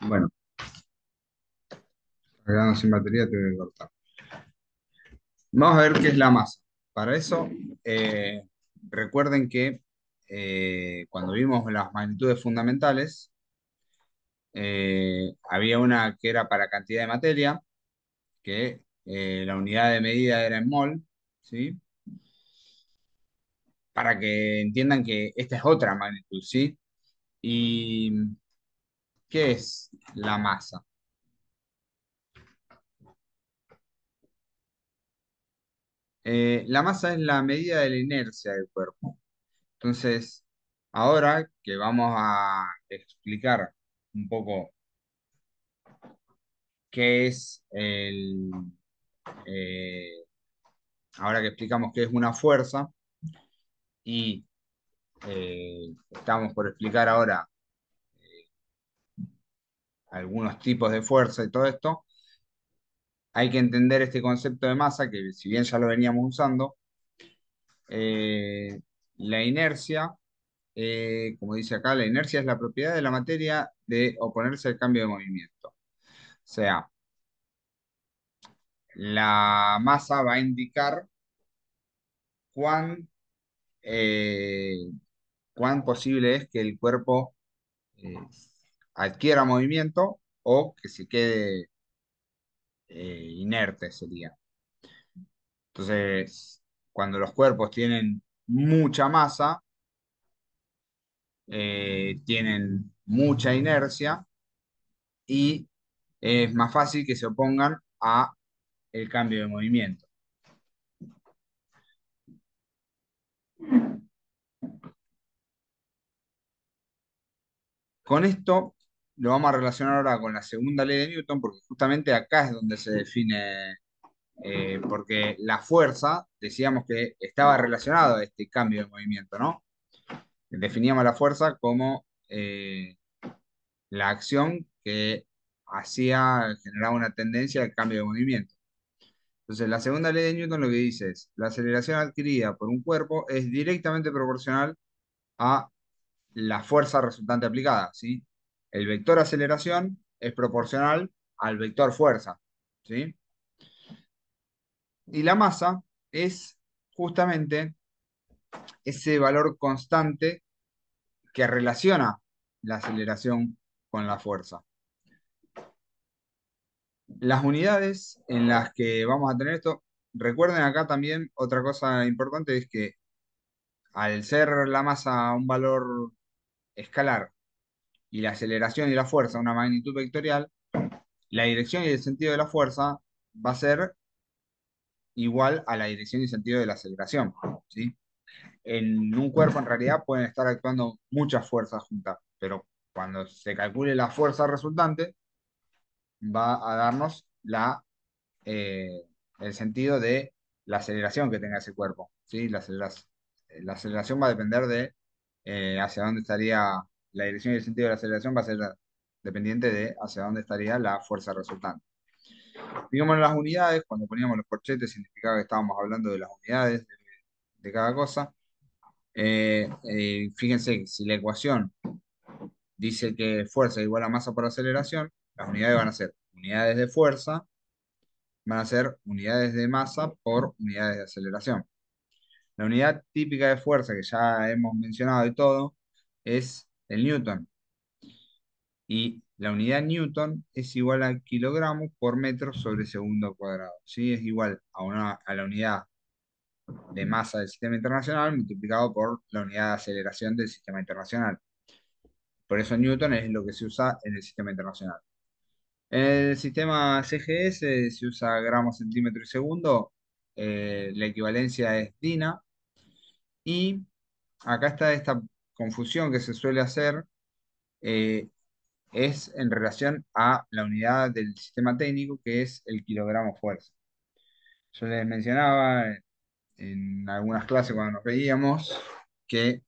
Bueno, quedando sin batería, te voy a cortar. Vamos a ver qué es la masa. Para eso, eh, recuerden que cuando vimos las magnitudes fundamentales, había una que era para cantidad de materia, que la unidad de medida era en mol, ¿sí? Para que entiendan que esta es otra magnitud, ¿sí? ¿Y qué es la masa? La masa es la medida de la inercia del cuerpo. Entonces, ahora que vamos a explicar un poco qué es eh, ahora que explicamos qué es una fuerza y estamos por explicar ahora algunos tipos de fuerza y todo esto, hay que entender este concepto de masa que si bien ya lo veníamos usando, eh, la inercia, como dice acá, la inercia es la propiedad de la materia de oponerse al cambio de movimiento. O sea, la masa va a indicar cuán, eh, cuán posible es que el cuerpo eh, adquiera movimiento o que se quede inerte, sería. Entonces, cuando los cuerpos tienen mucha masa, tienen mucha inercia y es más fácil que se opongan a el cambio de movimiento. Con esto lo vamos a relacionar ahora con la segunda ley de Newton, porque justamente acá es donde se define, porque la fuerza, decíamos que estaba relacionado a este cambio de movimiento, ¿no? Definíamos la fuerza como la acción que generaba una tendencia al cambio de movimiento. Entonces, la segunda ley de Newton lo que dice es, la aceleración adquirida por un cuerpo es directamente proporcional a la fuerza resultante aplicada, ¿sí? El vector aceleración es proporcional al vector fuerza, ¿sí? Y la masa es justamente ese valor constante que relaciona la aceleración con la fuerza. Las unidades en las que vamos a tener esto, recuerden acá también otra cosa importante es que al ser la masa un valor escalar y la aceleración y la fuerza una magnitud vectorial, la dirección y el sentido de la fuerza va a ser igual a la dirección y sentido de la aceleración, ¿sí? En un cuerpo en realidad pueden estar actuando muchas fuerzas juntas, pero cuando se calcule la fuerza resultante, va a darnos eh, el sentido de la aceleración que tenga ese cuerpo, ¿sí? La aceleración va a depender de hacia dónde estaría la dirección y el sentido de la aceleración, va a ser dependiente de hacia dónde estaría la fuerza resultante. Digamos las unidades, cuando poníamos los corchetes significaba que estábamos hablando de las unidades de cada cosa. Fíjense que si la ecuación dice que fuerza igual a masa por aceleración, las unidades van a ser unidades de fuerza, van a ser unidades de masa por unidades de aceleración. La unidad típica de fuerza que ya hemos mencionado y todo es el newton. Y la unidad newton es igual a kilogramos por metro sobre segundo cuadrado. ¿Sí? Es igual a la unidad de masa del sistema internacional multiplicado por la unidad de aceleración del sistema internacional. Por eso Newton es lo que se usa en el sistema internacional. En el sistema CGS se usa gramos, centímetro y segundo. La equivalencia es DINA. Y acá está esta confusión que se suele hacer. eh, es en relación a la unidad del sistema técnico, que es el kilogramo fuerza. Yo les mencionaba en algunas clases cuando nos veíamos que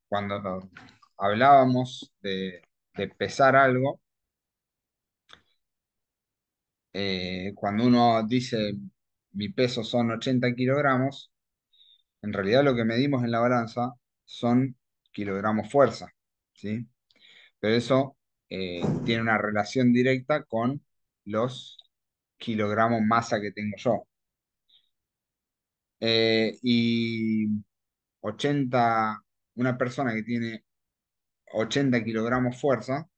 cuando hablábamos de pesar algo, cuando uno dice mi peso son 80 kilogramos, en realidad lo que medimos en la balanza son kilogramos fuerza, ¿sí? Pero eso tiene una relación directa con los kilogramos masa que tengo yo. Y 80, una persona que tiene 80 kilogramos fuerza,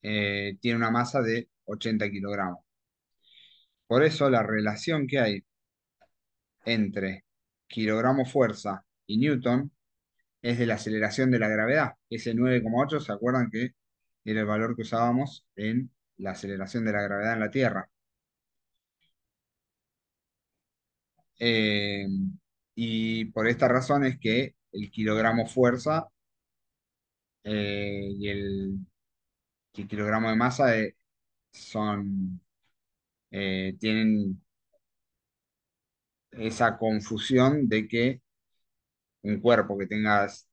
tiene una masa de 80 kilogramos. Por eso la relación que hay entre kilogramo fuerza y newton es de la aceleración de la gravedad. Ese 9,8, ¿se acuerdan que era el valor que usábamos en la aceleración de la gravedad en la Tierra? Eh, y por esta razón es que el kilogramo fuerza y el kilogramo de masa son, tienen esa confusión de que un cuerpo que tengas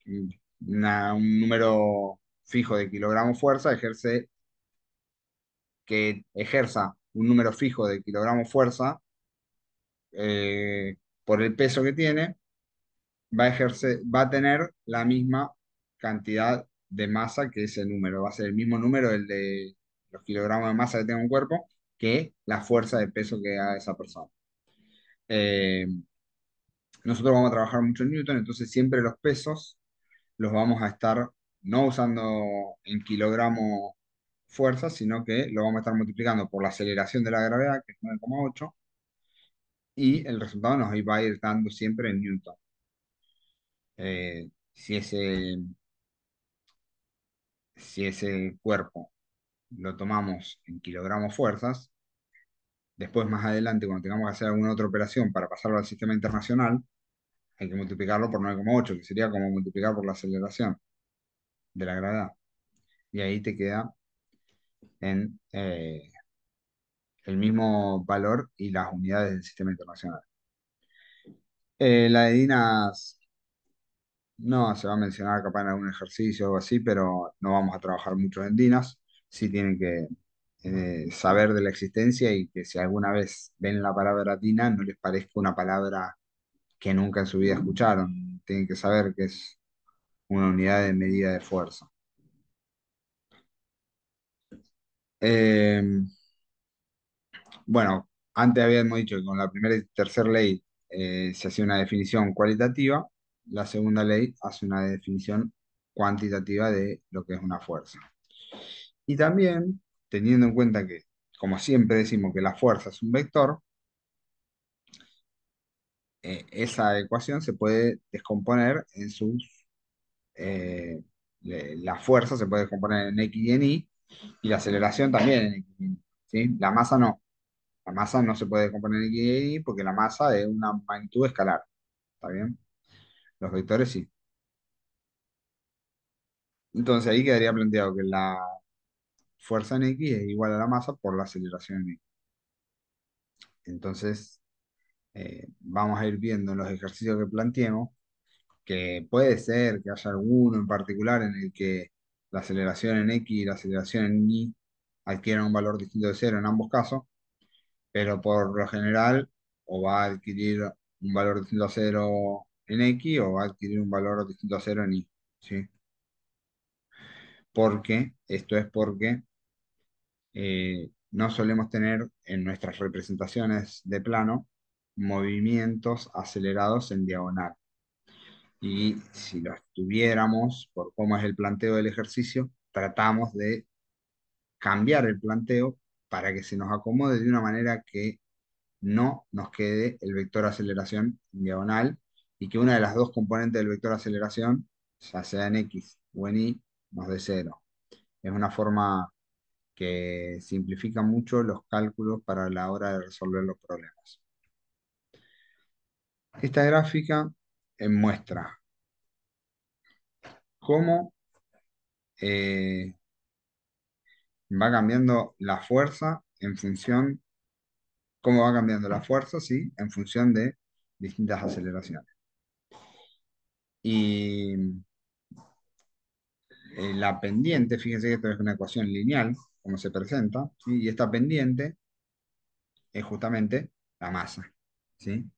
un número fijo de kilogramo fuerza que ejerza un número fijo de kilogramo fuerza, por el peso que tiene, va a tener la misma cantidad de masa que ese número. Va a ser el mismo número, el de los kilogramos de masa que tenga un cuerpo, que la fuerza de peso que haga esa persona. Eh, Nosotros vamos a trabajar mucho en Newton, entonces siempre los pesos los vamos a estar no usando en kilogramo fuerza, sino que lo vamos a estar multiplicando por la aceleración de la gravedad, que es 9,8, y el resultado nos va a ir dando siempre en Newton. Si ese cuerpo lo tomamos en kilogramos fuerzas, después más adelante, cuando tengamos que hacer alguna otra operación para pasarlo al sistema internacional, hay que multiplicarlo por 9,8, que sería como multiplicar por la aceleración de la gravedad. Y ahí te queda en el mismo valor y las unidades del sistema internacional. La de Dinas no se va a mencionar capaz en algún ejercicio o algo así, pero no vamos a trabajar mucho en Dinas. Sí tienen que saber de la existencia y que si alguna vez ven la palabra Dina no les parezca una palabra que nunca en su vida escucharon. Tienen que saber que es una unidad de medida de fuerza. Eh, bueno, antes habíamos dicho que con la primera y tercera ley se hacía una definición cualitativa, la segunda ley hace una definición cuantitativa de lo que es una fuerza. Y también, teniendo en cuenta que, como siempre decimos que la fuerza es un vector, esa ecuación se puede descomponer en sus... la fuerza se puede descomponer en X y en Y, y la aceleración también en X y en Y, ¿sí? La masa no. La masa no se puede descomponer en X y Y porque la masa es una magnitud escalar. ¿Está bien? Los vectores sí. Entonces ahí quedaría planteado que la fuerza en X es igual a la masa por la aceleración en X. Entonces, vamos a ir viendo en los ejercicios que planteemos que puede ser que haya alguno en particular en el que la aceleración en X y la aceleración en Y adquieran un valor distinto de cero en ambos casos, pero por lo general o va a adquirir un valor distinto a cero en X o va a adquirir un valor distinto a cero en Y, ¿sí? Esto es porque no solemos tener en nuestras representaciones de plano movimientos acelerados en diagonal. Y si los tuviéramos, por cómo es el planteo del ejercicio, tratamos de cambiar el planteo para que se nos acomode de una manera que no nos quede el vector aceleración en diagonal y que una de las dos componentes del vector aceleración, ya sea en X o en Y, nos dé cero. Es una forma que simplifica mucho los cálculos para la hora de resolver los problemas. Esta gráfica muestra cómo eh, va cambiando la fuerza en función, cómo va cambiando la fuerza, sí, en función de distintas aceleraciones. Y la pendiente, fíjense que esto es una ecuación lineal, como se presenta, ¿sí? Y esta pendiente es justamente la masa, ¿sí?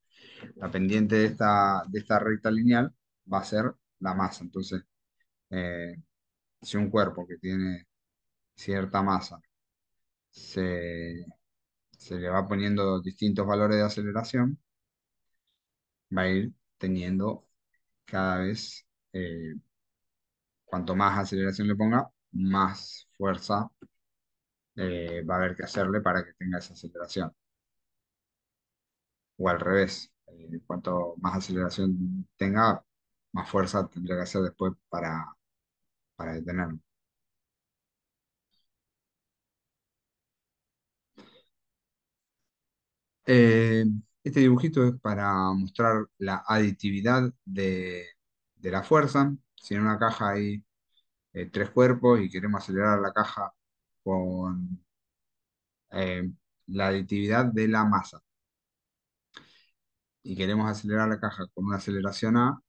La pendiente de esta recta lineal va a ser la masa. Entonces, si un cuerpo que tiene cierta masa se, se le va poniendo distintos valores de aceleración, va a ir teniendo cada vez, cuanto más aceleración le ponga, más fuerza va a haber que hacerle para que tenga esa aceleración. O al revés, cuanto más aceleración tenga, más fuerza tendría que hacer después para detenerlo. Eh, este dibujito es para mostrar la aditividad de la fuerza. Si en una caja hay tres cuerpos y queremos acelerar la caja con la aditividad de la masa y queremos acelerar la caja con una aceleración A,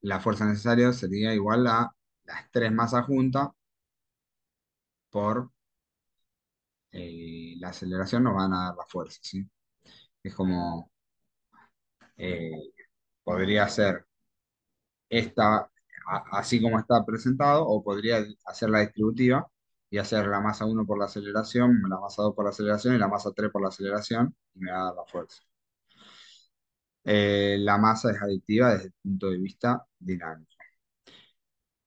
la fuerza necesaria sería igual a las tres masas juntas por la aceleración nos van a dar la fuerza, ¿sí? Es como eh, podría ser esta, así como está presentado, o podría hacer la distributiva y hacer la masa uno por la aceleración, la masa 2 por la aceleración y la masa 3 por la aceleración, y me va a dar la fuerza. La masa es aditiva desde el punto de vista dinámico.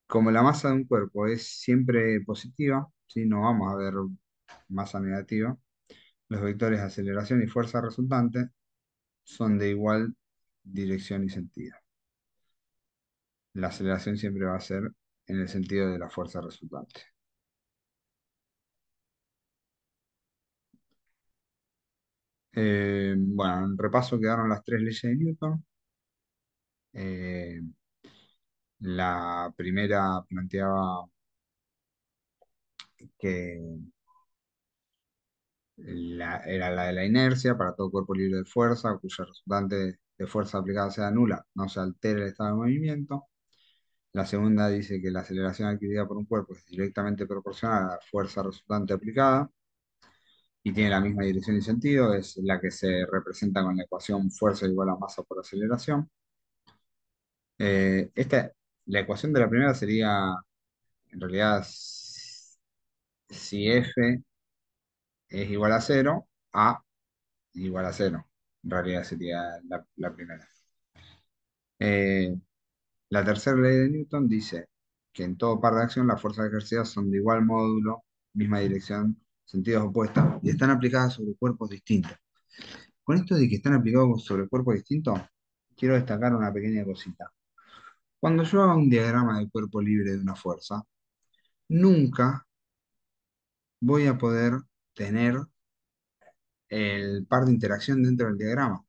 Como la masa de un cuerpo es siempre positiva, ¿sí? No vamos a ver masa negativa, los vectores de aceleración y fuerza resultante son de igual dirección y sentido. La aceleración siempre va a ser en el sentido de la fuerza resultante. Bueno, en repaso quedaron las tres leyes de Newton. Eh, la primera planteaba que era la de la inercia para todo cuerpo libre de fuerza, cuya resultante de fuerza aplicada sea nula, no se altere el estado de movimiento. La segunda dice que la aceleración adquirida por un cuerpo es directamente proporcional a la fuerza resultante aplicada y tiene la misma dirección y sentido, es la que se representa con la ecuación fuerza igual a masa por aceleración. La ecuación de la primera sería, en realidad, si F es igual a cero, A igual a cero. En realidad sería la primera. Eh, la tercera ley de Newton dice que en todo par de acción las fuerzas ejercidas son de igual módulo, misma dirección, sentidos opuestos y están aplicadas sobre cuerpos distintos. Con esto de que están aplicados sobre cuerpos distintos, quiero destacar una pequeña cosita. Cuando yo haga un diagrama de cuerpo libre de una fuerza, nunca voy a poder tener el par de interacción dentro del diagrama.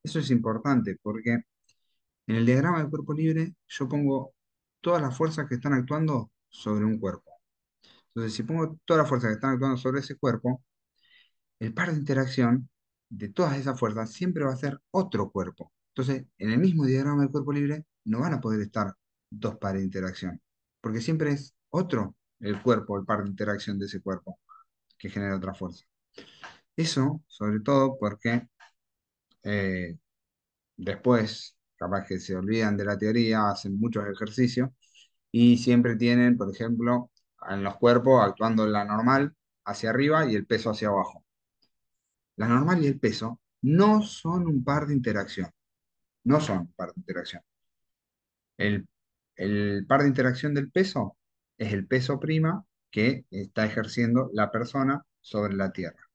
Eso es importante porque en el diagrama de cuerpo libre yo pongo todas las fuerzas que están actuando sobre un cuerpo. Entonces, si pongo todas las fuerzas que están actuando sobre ese cuerpo, el par de interacción de todas esas fuerzas siempre va a ser otro cuerpo. Entonces, en el mismo diagrama de cuerpo libre no van a poder estar dos pares de interacción, porque siempre es otro el cuerpo, el par de interacción de ese cuerpo que genera otra fuerza. Eso, sobre todo, porque eh, después, capaz que se olvidan de la teoría, hacen muchos ejercicios y siempre tienen, por ejemplo, en los cuerpos actuando la normal hacia arriba y el peso hacia abajo. La normal y el peso no son un par de interacción, no son un par de interacción. El, el par de interacción del peso es el peso prima que está ejerciendo la persona sobre la Tierra.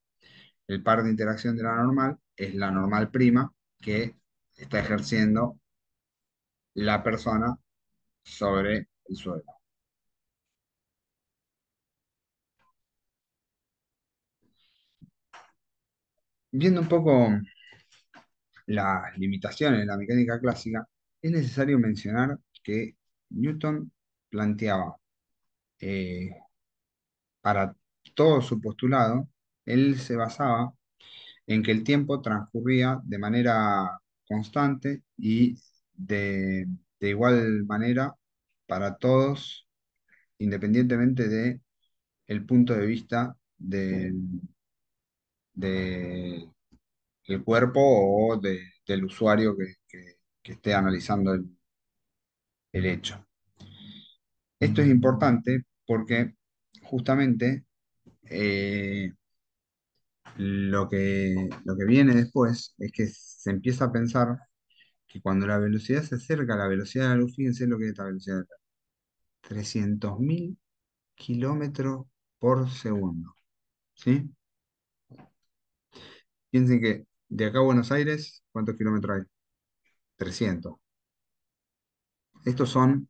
El par de interacción de la normal es la normal prima que está ejerciendo la persona sobre el suelo. Viendo un poco las limitaciones de la mecánica clásica, es necesario mencionar que Newton planteaba eh, para todo su postulado, él se basaba en que el tiempo transcurría de manera constante y de igual manera para todos, independientemente de el punto de vista del cuerpo o del usuario que esté analizando el hecho. Esto es importante porque justamente lo que viene después es que se empieza a pensar que cuando la velocidad se acerca a la velocidad de la luz, fíjense lo que es esta velocidad, 300.000 kilómetros por segundo. ¿Sí? Piensen que de acá a Buenos Aires, ¿cuántos kilómetros hay? 300. Estos son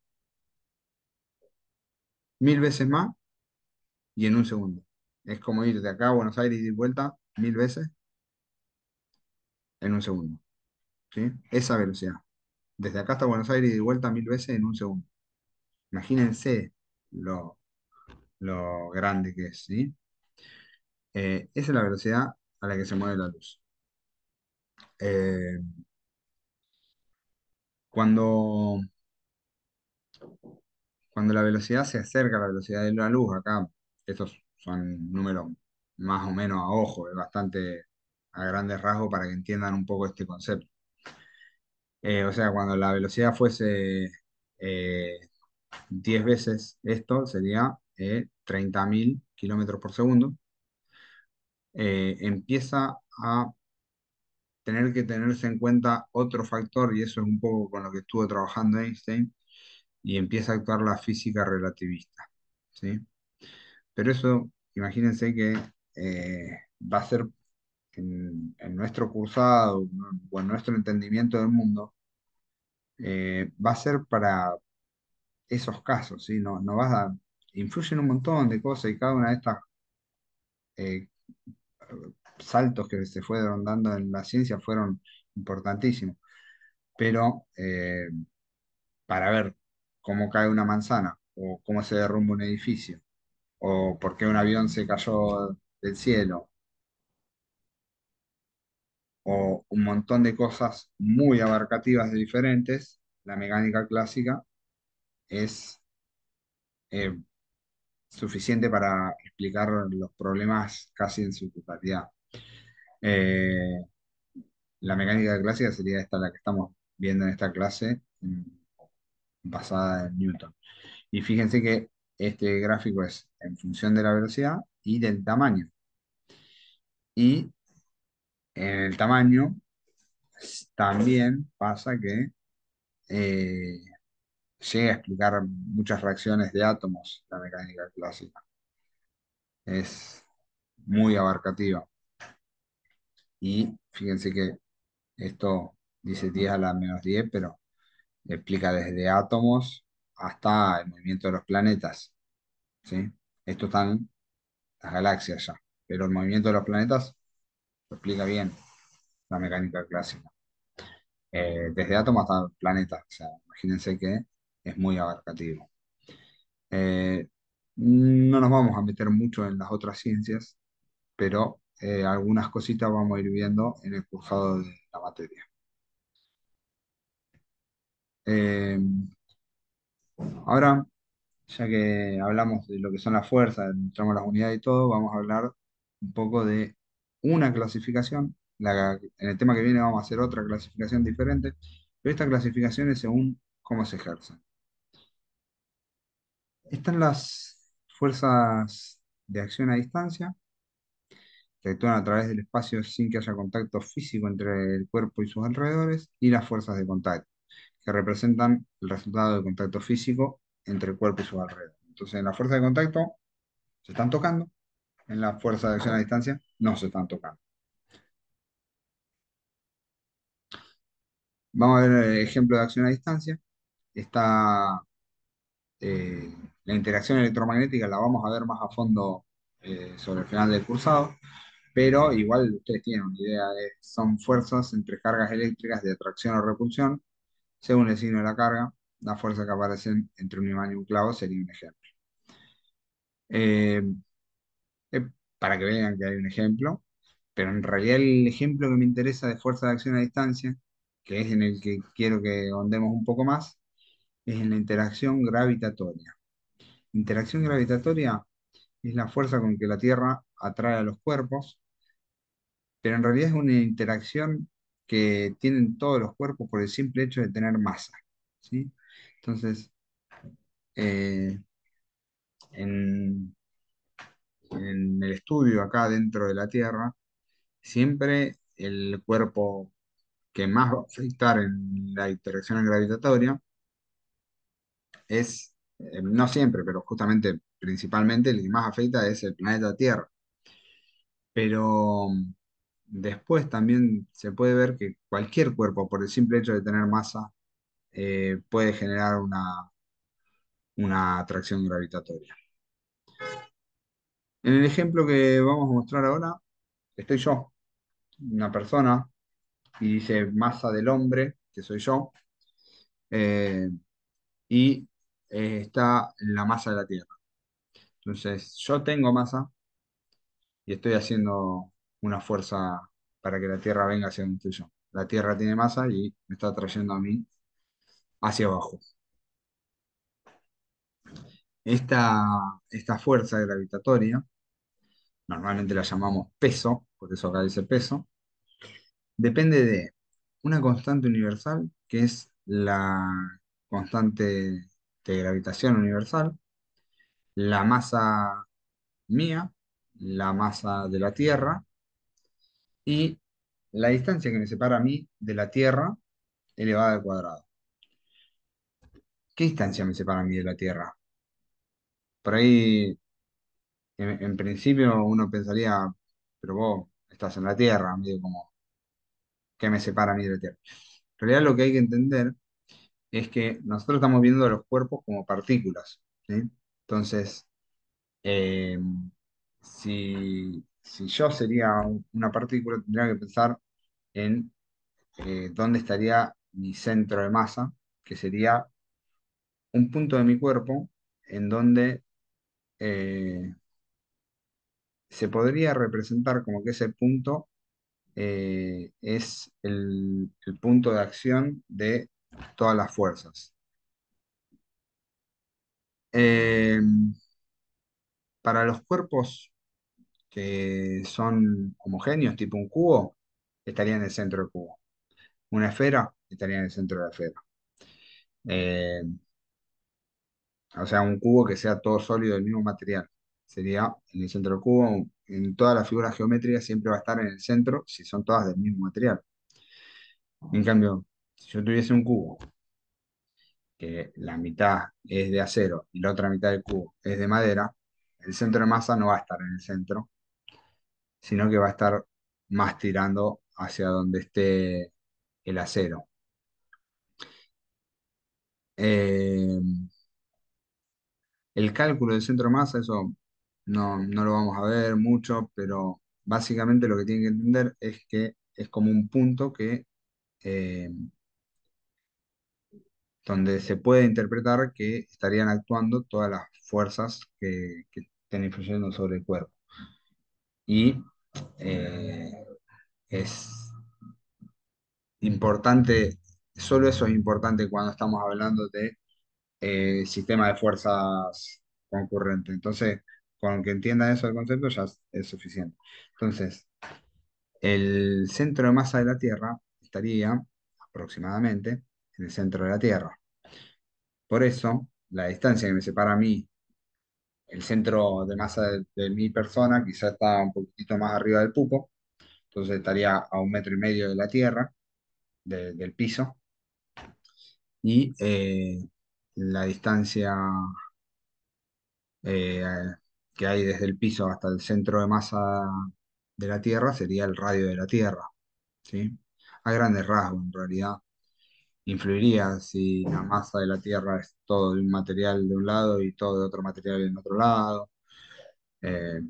1000 veces más y en un segundo. Es como ir de acá a Buenos Aires y de vuelta 1000 veces en un segundo. ¿Sí? Esa velocidad. Desde acá hasta Buenos Aires y de vuelta 1000 veces en un segundo. Imagínense lo grande que es, ¿sí? Esa es la velocidad a la que se mueve la luz. Eh, cuando, cuando la velocidad se acerca a la velocidad de la luz, acá estos son números más o menos a ojo, es bastante a grandes rasgos para que entiendan un poco este concepto. O sea, cuando la velocidad fuese eh, 10 veces esto, sería 30.000 kilómetros por segundo. Empieza a tener que tenerse en cuenta otro factor, y eso es un poco con lo que estuvo trabajando Einstein, y empieza a actuar la física relativista. ¿Sí? Pero eso, imagínense que va a ser en nuestro cursado, ¿no? O en nuestro entendimiento del mundo, va a ser para esos casos, ¿sí? No, no vas a, influyen un montón de cosas y cada una de estas eh, saltos que se fueron dando en la ciencia fueron importantísimos. Pero para ver cómo cae una manzana, o cómo se derrumba un edificio, o por qué un avión se cayó del cielo, o un montón de cosas muy abarcativas y diferentes, la mecánica clásica es eh, suficiente para explicar los problemas casi en su totalidad. Eh, la mecánica clásica sería esta, la que estamos viendo en esta clase, basada en Newton. Y fíjense que este gráfico es en función de la velocidad y del tamaño. Y en el tamaño también pasa que eh, llega a explicar muchas reacciones de átomos la mecánica clásica. Es muy abarcativa. Y fíjense que esto dice 10 a la menos 10, pero explica desde átomos hasta el movimiento de los planetas. ¿Sí? Esto están las galaxias ya. Pero el movimiento de los planetas lo explica bien la mecánica clásica. Desde átomos hasta planetas. O sea, imagínense que es muy abarcativo. Eh, no nos vamos a meter mucho en las otras ciencias, pero algunas cositas vamos a ir viendo en el cursado de la materia. Eh, ahora, ya que hablamos de lo que son las fuerzas, entramos las unidades y todo, vamos a hablar un poco de una clasificación. En el tema que viene vamos a hacer otra clasificación diferente, pero esta clasificación es según cómo se ejercen. Están las fuerzas de acción a distancia, que actúan a través del espacio sin que haya contacto físico entre el cuerpo y sus alrededores, y las fuerzas de contacto, que representan el resultado del contacto físico entre el cuerpo y sus alrededores. Entonces, en la fuerza de contacto se están tocando, en la fuerza de acción a distancia no se están tocando. Vamos a ver el ejemplo de acción a distancia. Está eh, la interacción electromagnética, la vamos a ver más a fondo sobre el final del cursado, pero igual ustedes tienen una idea son fuerzas entre cargas eléctricas de atracción o repulsión, según el signo de la carga. La fuerza que aparecen entre un imán y un clavo sería un ejemplo. Eh, eh, para que vean que hay un ejemplo, pero en realidad el ejemplo que me interesa de fuerza de acción a distancia, que es en el que quiero que ahondemos un poco más, es en la interacción gravitatoria. Interacción gravitatoria es la fuerza con que la Tierra atrae a los cuerpos, pero en realidad es una interacción que tienen todos los cuerpos por el simple hecho de tener masa. ¿Sí? Entonces, eh, en, en el estudio acá dentro de la Tierra, siempre el cuerpo que más va a afectar en la interacción gravitatoria es, no siempre, pero justamente principalmente el que más afecta es el planeta Tierra. Pero después también se puede ver que cualquier cuerpo, por el simple hecho de tener masa, puede generar una atracción gravitatoria. En el ejemplo que vamos a mostrar ahora, estoy yo, una persona, y dice masa del hombre, que soy yo, eh, y está en la masa de la Tierra. Entonces, yo tengo masa y estoy haciendo una fuerza para que la Tierra venga hacia donde estoy yo. La Tierra tiene masa y me está trayendo a mí hacia abajo. Esta fuerza gravitatoria, normalmente la llamamos peso, por eso acá dice peso, depende de una constante universal, que es la constante de gravitación universal, la masa mía, la masa de la Tierra y la distancia que me separa a mí de la Tierra elevada al cuadrado. ¿Qué distancia me separa a mí de la Tierra? Por ahí, en principio, uno pensaría, pero vos estás en la Tierra, medio como, ¿qué me separa a mí de la Tierra? En realidad lo que hay que entender es que nosotros estamos viendo los cuerpos como partículas, ¿sí? Entonces, eh, si yo sería una partícula, tendría que pensar en dónde estaría mi centro de masa, que sería un punto de mi cuerpo en donde eh, se podría representar como que ese punto es el punto de acción de todas las fuerzas. Eh, para los cuerpos que son homogéneos, tipo un cubo, estaría en el centro del cubo. Una esfera estaría en el centro de la esfera. Eh, o sea, un cubo que sea todo sólido del mismo material. Sería en el centro del cubo. En todas las figuras geométricas siempre va a estar en el centro si son todas del mismo material. En cambio, si yo tuviese un cubo que la mitad es de acero y la otra mitad del cubo es de madera, el centro de masa no va a estar en el centro, sino que va a estar más tirando hacia donde esté el acero. Eh, el cálculo del centro de masa, eso no lo vamos a ver mucho, pero básicamente lo que tienen que entender es que es como un punto eh, donde se puede interpretar que estarían actuando todas las fuerzas que estén influyendo sobre el cuerpo. Y eh, es importante, solo eso es importante cuando estamos hablando de sistema de fuerzas concurrentes. Entonces, con que entiendan eso del concepto ya es suficiente. Entonces, el centro de masa de la Tierra estaría aproximadamente en el centro de la Tierra. Por eso, la distancia que me separa a mí, el centro de masa de mi persona, quizá está un poquitito más arriba del pupo, entonces estaría a 1,5 metros de la Tierra, del piso, y la distancia eh, que hay desde el piso hasta el centro de masa de la Tierra sería el radio de la Tierra, ¿sí? A grandes rasgos, en realidad. Influiría si la masa de la Tierra es todo de un material de un lado y todo de otro material en otro lado. eh,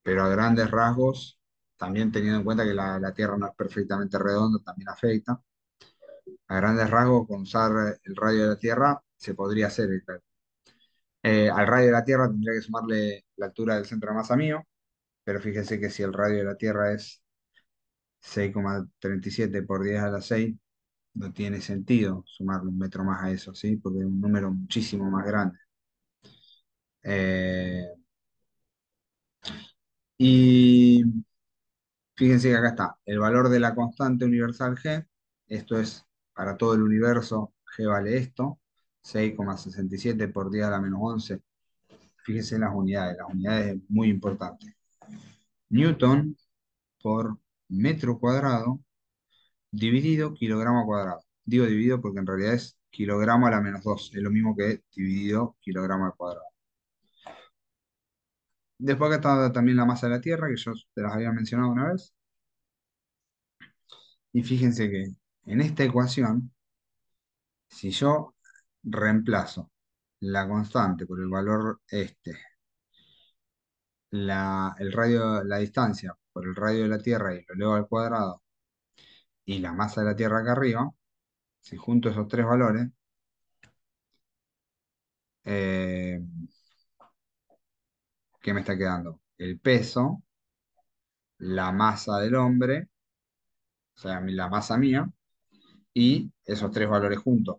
pero a grandes rasgos, también teniendo en cuenta que la Tierra no es perfectamente redonda, también afecta. A grandes rasgos, con usar el radio de la Tierra, se podría hacer el cálculo. Al radio de la Tierra tendría que sumarle la altura del centro de masa mío, pero fíjese que si el radio de la Tierra es 6,37 por 10 a la 6, no tiene sentido sumarle un metro más a eso, ¿sí? Porque es un número muchísimo más grande. Eh, y fíjense que acá está el valor de la constante universal G. Esto es para todo el universo, G vale esto, 6,67 por 10 a la menos 11 Fíjese en las unidades es muy importante. Newton por metro cuadrado dividido kilogramo cuadrado. Digo dividido porque en realidad es kilogramo a la menos 2, es lo mismo que dividido kilogramo al cuadrado. Después acá está también la masa de la Tierra, que yo te las había mencionado una vez. Y fíjense que en esta ecuación, si yo reemplazo la constante por el valor el radio, la distancia por el radio de la Tierra y lo elevo al cuadrado, y la masa de la Tierra acá arriba, si junto esos tres valores, eh, ¿qué me está quedando? El peso, la masa del hombre, o sea, la masa mía, y esos tres valores juntos,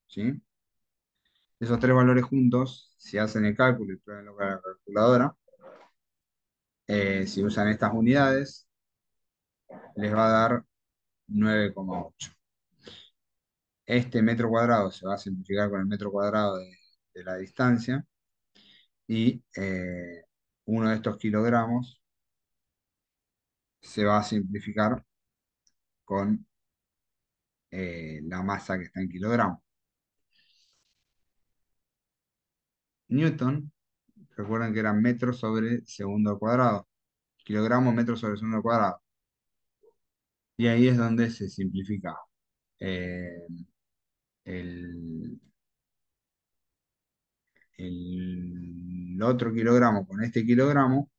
¿sí? Esos tres valores juntos, si hacen el cálculo y prueben con la calculadora, si usan estas unidades, les va a dar 9,8. Este metro cuadrado se va a simplificar con el metro cuadrado de la distancia y uno de estos kilogramos se va a simplificar con la masa que está en kilogramos. Newton, recuerden que era metros sobre segundo al cuadrado, kilogramos metros sobre segundo al cuadrado. Y ahí es donde se simplifica eh, el, el otro kilogramo con este kilogramo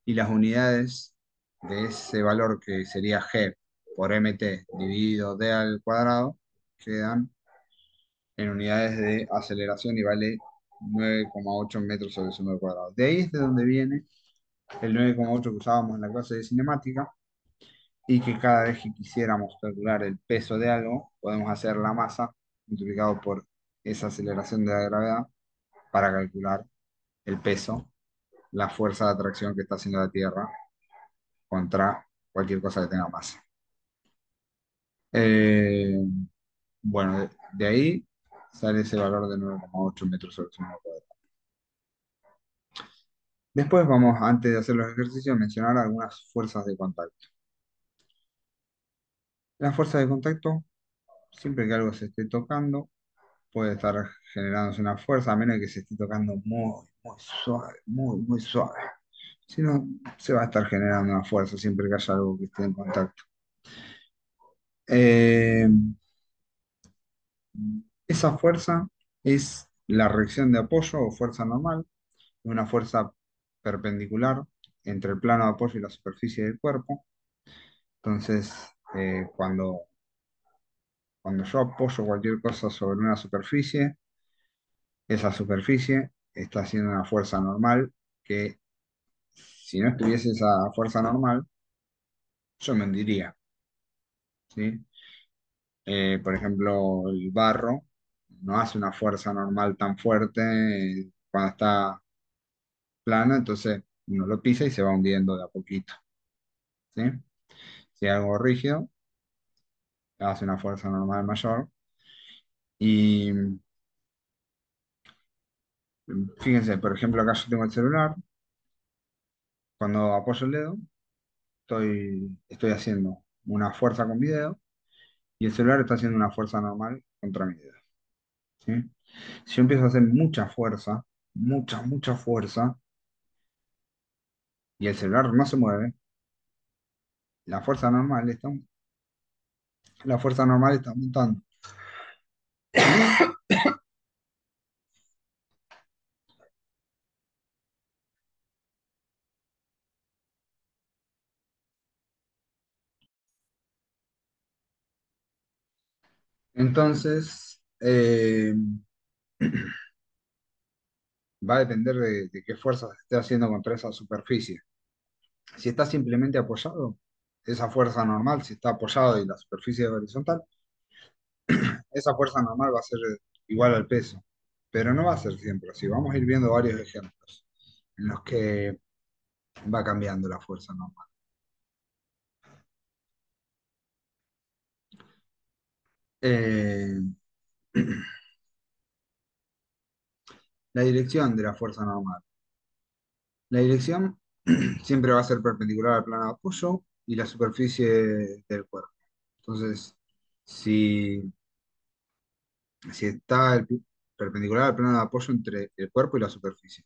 y las unidades de ese valor que sería G por mt dividido d al cuadrado quedan en unidades de aceleración y vale 9,8 metros sobre segundo al cuadrado. De ahí es de donde viene el 9,8 que usábamos en la clase de cinemática y que cada vez que quisiéramos calcular el peso de algo, podemos hacer la masa multiplicado por esa aceleración de la gravedad para calcular el peso, la fuerza de atracción que está haciendo la Tierra contra cualquier cosa que tenga masa. Eh, bueno, de ahí sale ese valor de 9,8 metros sobre segundo cuadrado. Después vamos, antes de hacer los ejercicios, a mencionar algunas fuerzas de contacto. La fuerza de contacto, siempre que algo se esté tocando, puede estar generándose una fuerza, a menos que se esté tocando muy, muy suave, muy, muy suave. Si no, se va a estar generando una fuerza siempre que haya algo que esté en contacto. Eh, esa fuerza es la reacción de apoyo o fuerza normal, una fuerza perpendicular entre el plano de apoyo y la superficie del cuerpo. Entonces, cuando yo apoyo cualquier cosa sobre una superficie, esa superficie está haciendo una fuerza normal que si no estuviese esa fuerza normal, yo me hundiría, ¿sí? Por ejemplo, el barro no hace una fuerza normal tan fuerte cuando está plano, entonces uno lo pisa y se va hundiendo de a poquito, ¿sí? Si es algo rígido, hace una fuerza normal mayor. Y fíjense, por ejemplo, acá yo tengo el celular, cuando apoyo el dedo, estoy haciendo una fuerza con mi dedo y el celular está haciendo una fuerza normal contra mi dedo, ¿sí? Si yo empiezo a hacer mucha fuerza, mucha, mucha fuerza, y el celular no se mueve, la fuerza normal está, la fuerza normal está aumentando. Entonces, va a depender de qué fuerza se esté haciendo contra esa superficie. Si está simplemente apoyado, esa fuerza normal, si está apoyado y la superficie es horizontal, esa fuerza normal va a ser igual al peso, pero no va a ser siempre así. Vamos a ir viendo varios ejemplos en los que va cambiando la fuerza normal. Eh, la dirección de la fuerza normal. La dirección siempre va a ser perpendicular al plano de apoyo y la superficie del cuerpo. Entonces, si, si está perpendicular al plano de apoyo entre el cuerpo y la superficie.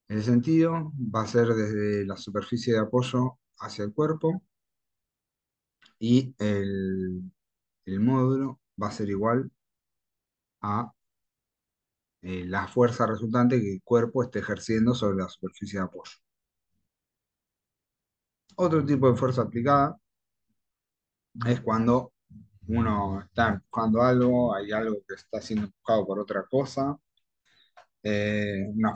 El sentido va a ser desde la superficie de apoyo hacia el cuerpo y el módulo va a ser igual a la fuerza resultante que el cuerpo esté ejerciendo sobre la superficie de apoyo. Otro tipo de fuerza aplicada es cuando uno está empujando algo, hay algo que está siendo empujado por otra cosa. Una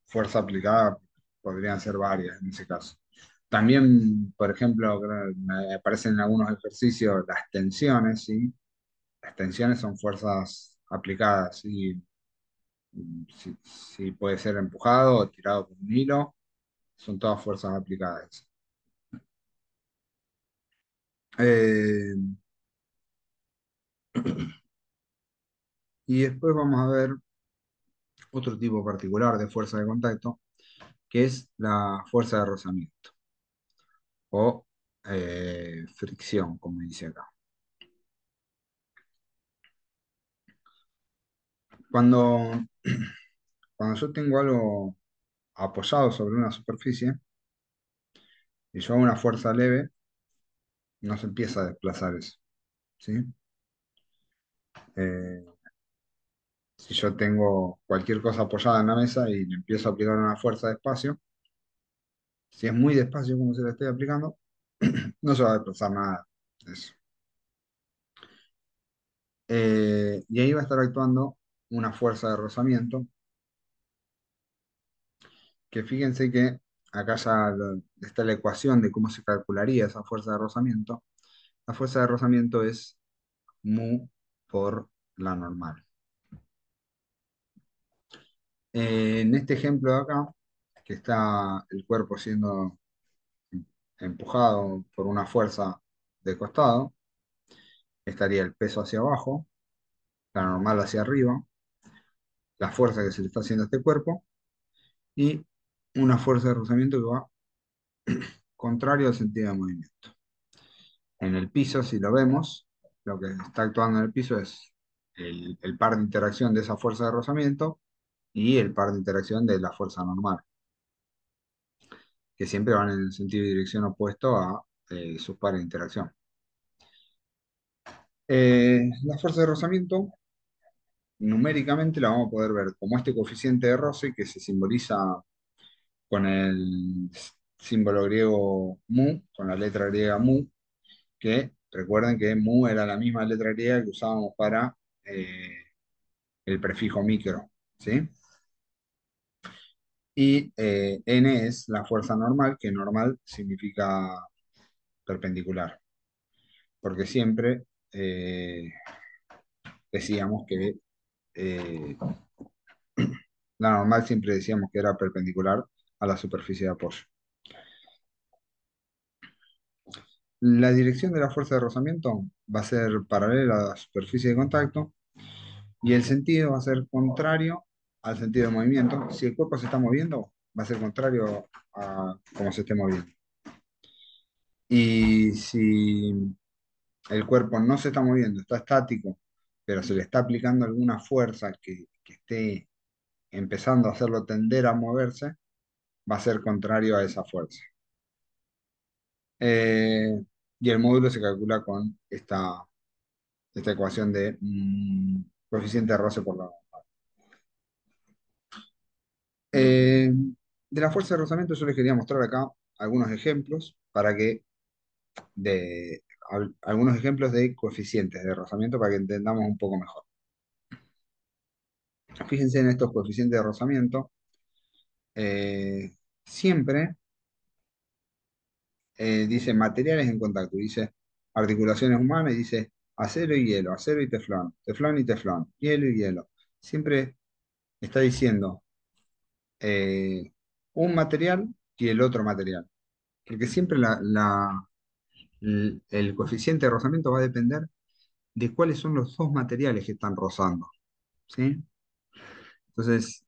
fuerza aplicada podrían ser varias en ese caso. También, por ejemplo, me aparecen en algunos ejercicios las tensiones, ¿sí? Las tensiones son fuerzas aplicadas, ¿sí? Sí, sí puede ser empujado o tirado por un hilo, son todas fuerzas aplicadas. Eh, y después vamos a ver otro tipo particular de fuerza de contacto, que es la fuerza de rozamiento o fricción, como dice acá. Cuando, cuando yo tengo algo apoyado sobre una superficie y yo hago una fuerza leve, no se empieza a desplazar eso, ¿sí? Eh, si yo tengo cualquier cosa apoyada en la mesa y le empiezo a aplicar una fuerza despacio, si es muy despacio como se le estoy aplicando, no se va a desplazar nada de eso. Y ahí va a estar actuando una fuerza de rozamiento, que fíjense que acá ya está la ecuación de cómo se calcularía esa fuerza de rozamiento. La fuerza de rozamiento es mu por la normal. En este ejemplo de acá, que está el cuerpo siendo empujado por una fuerza de costado, estaría el peso hacia abajo, la normal hacia arriba, la fuerza que se le está haciendo a este cuerpo y una fuerza de rozamiento que va contrario al sentido de movimiento. En el piso, si lo vemos, lo que está actuando en el piso es el par de interacción de esa fuerza de rozamiento y el par de interacción de la fuerza normal, que siempre van en el sentido y dirección opuesto a sus pares de interacción. La fuerza de rozamiento, numéricamente la vamos a poder ver como este coeficiente de roce que se simboliza con el símbolo griego mu, con la letra griega mu, que recuerden que mu era la misma letra griega que usábamos para el prefijo micro, ¿sí? Y n es la fuerza normal, que normal significa perpendicular, porque siempre decíamos que eh, la normal siempre decíamos que era perpendicular a la superficie de apoyo. La dirección de la fuerza de rozamiento va a ser paralela a la superficie de contacto y el sentido va a ser contrario al sentido de movimiento. Si el cuerpo se está moviendo, va a ser contrario a cómo se esté moviendo. Y si el cuerpo no se está moviendo, está estático, pero se le está aplicando alguna fuerza que esté empezando a hacerlo tender a moverse, va a ser contrario a esa fuerza. Eh, y el módulo se calcula con esta ecuación de coeficiente de roce por la... De la fuerza de rozamiento yo les quería mostrar acá algunos ejemplos para que algunos ejemplos de coeficientes de rozamiento para que entendamos un poco mejor. Fíjense en estos coeficientes de rozamiento. Siempre dice materiales en contacto, dice articulaciones humanas y dice acero y teflón, teflón y teflón, hielo y hielo. Siempre está diciendo un material y el otro material, porque siempre el coeficiente de rozamiento va a depender de cuáles son los dos materiales que están rozando, ¿sí? Entonces,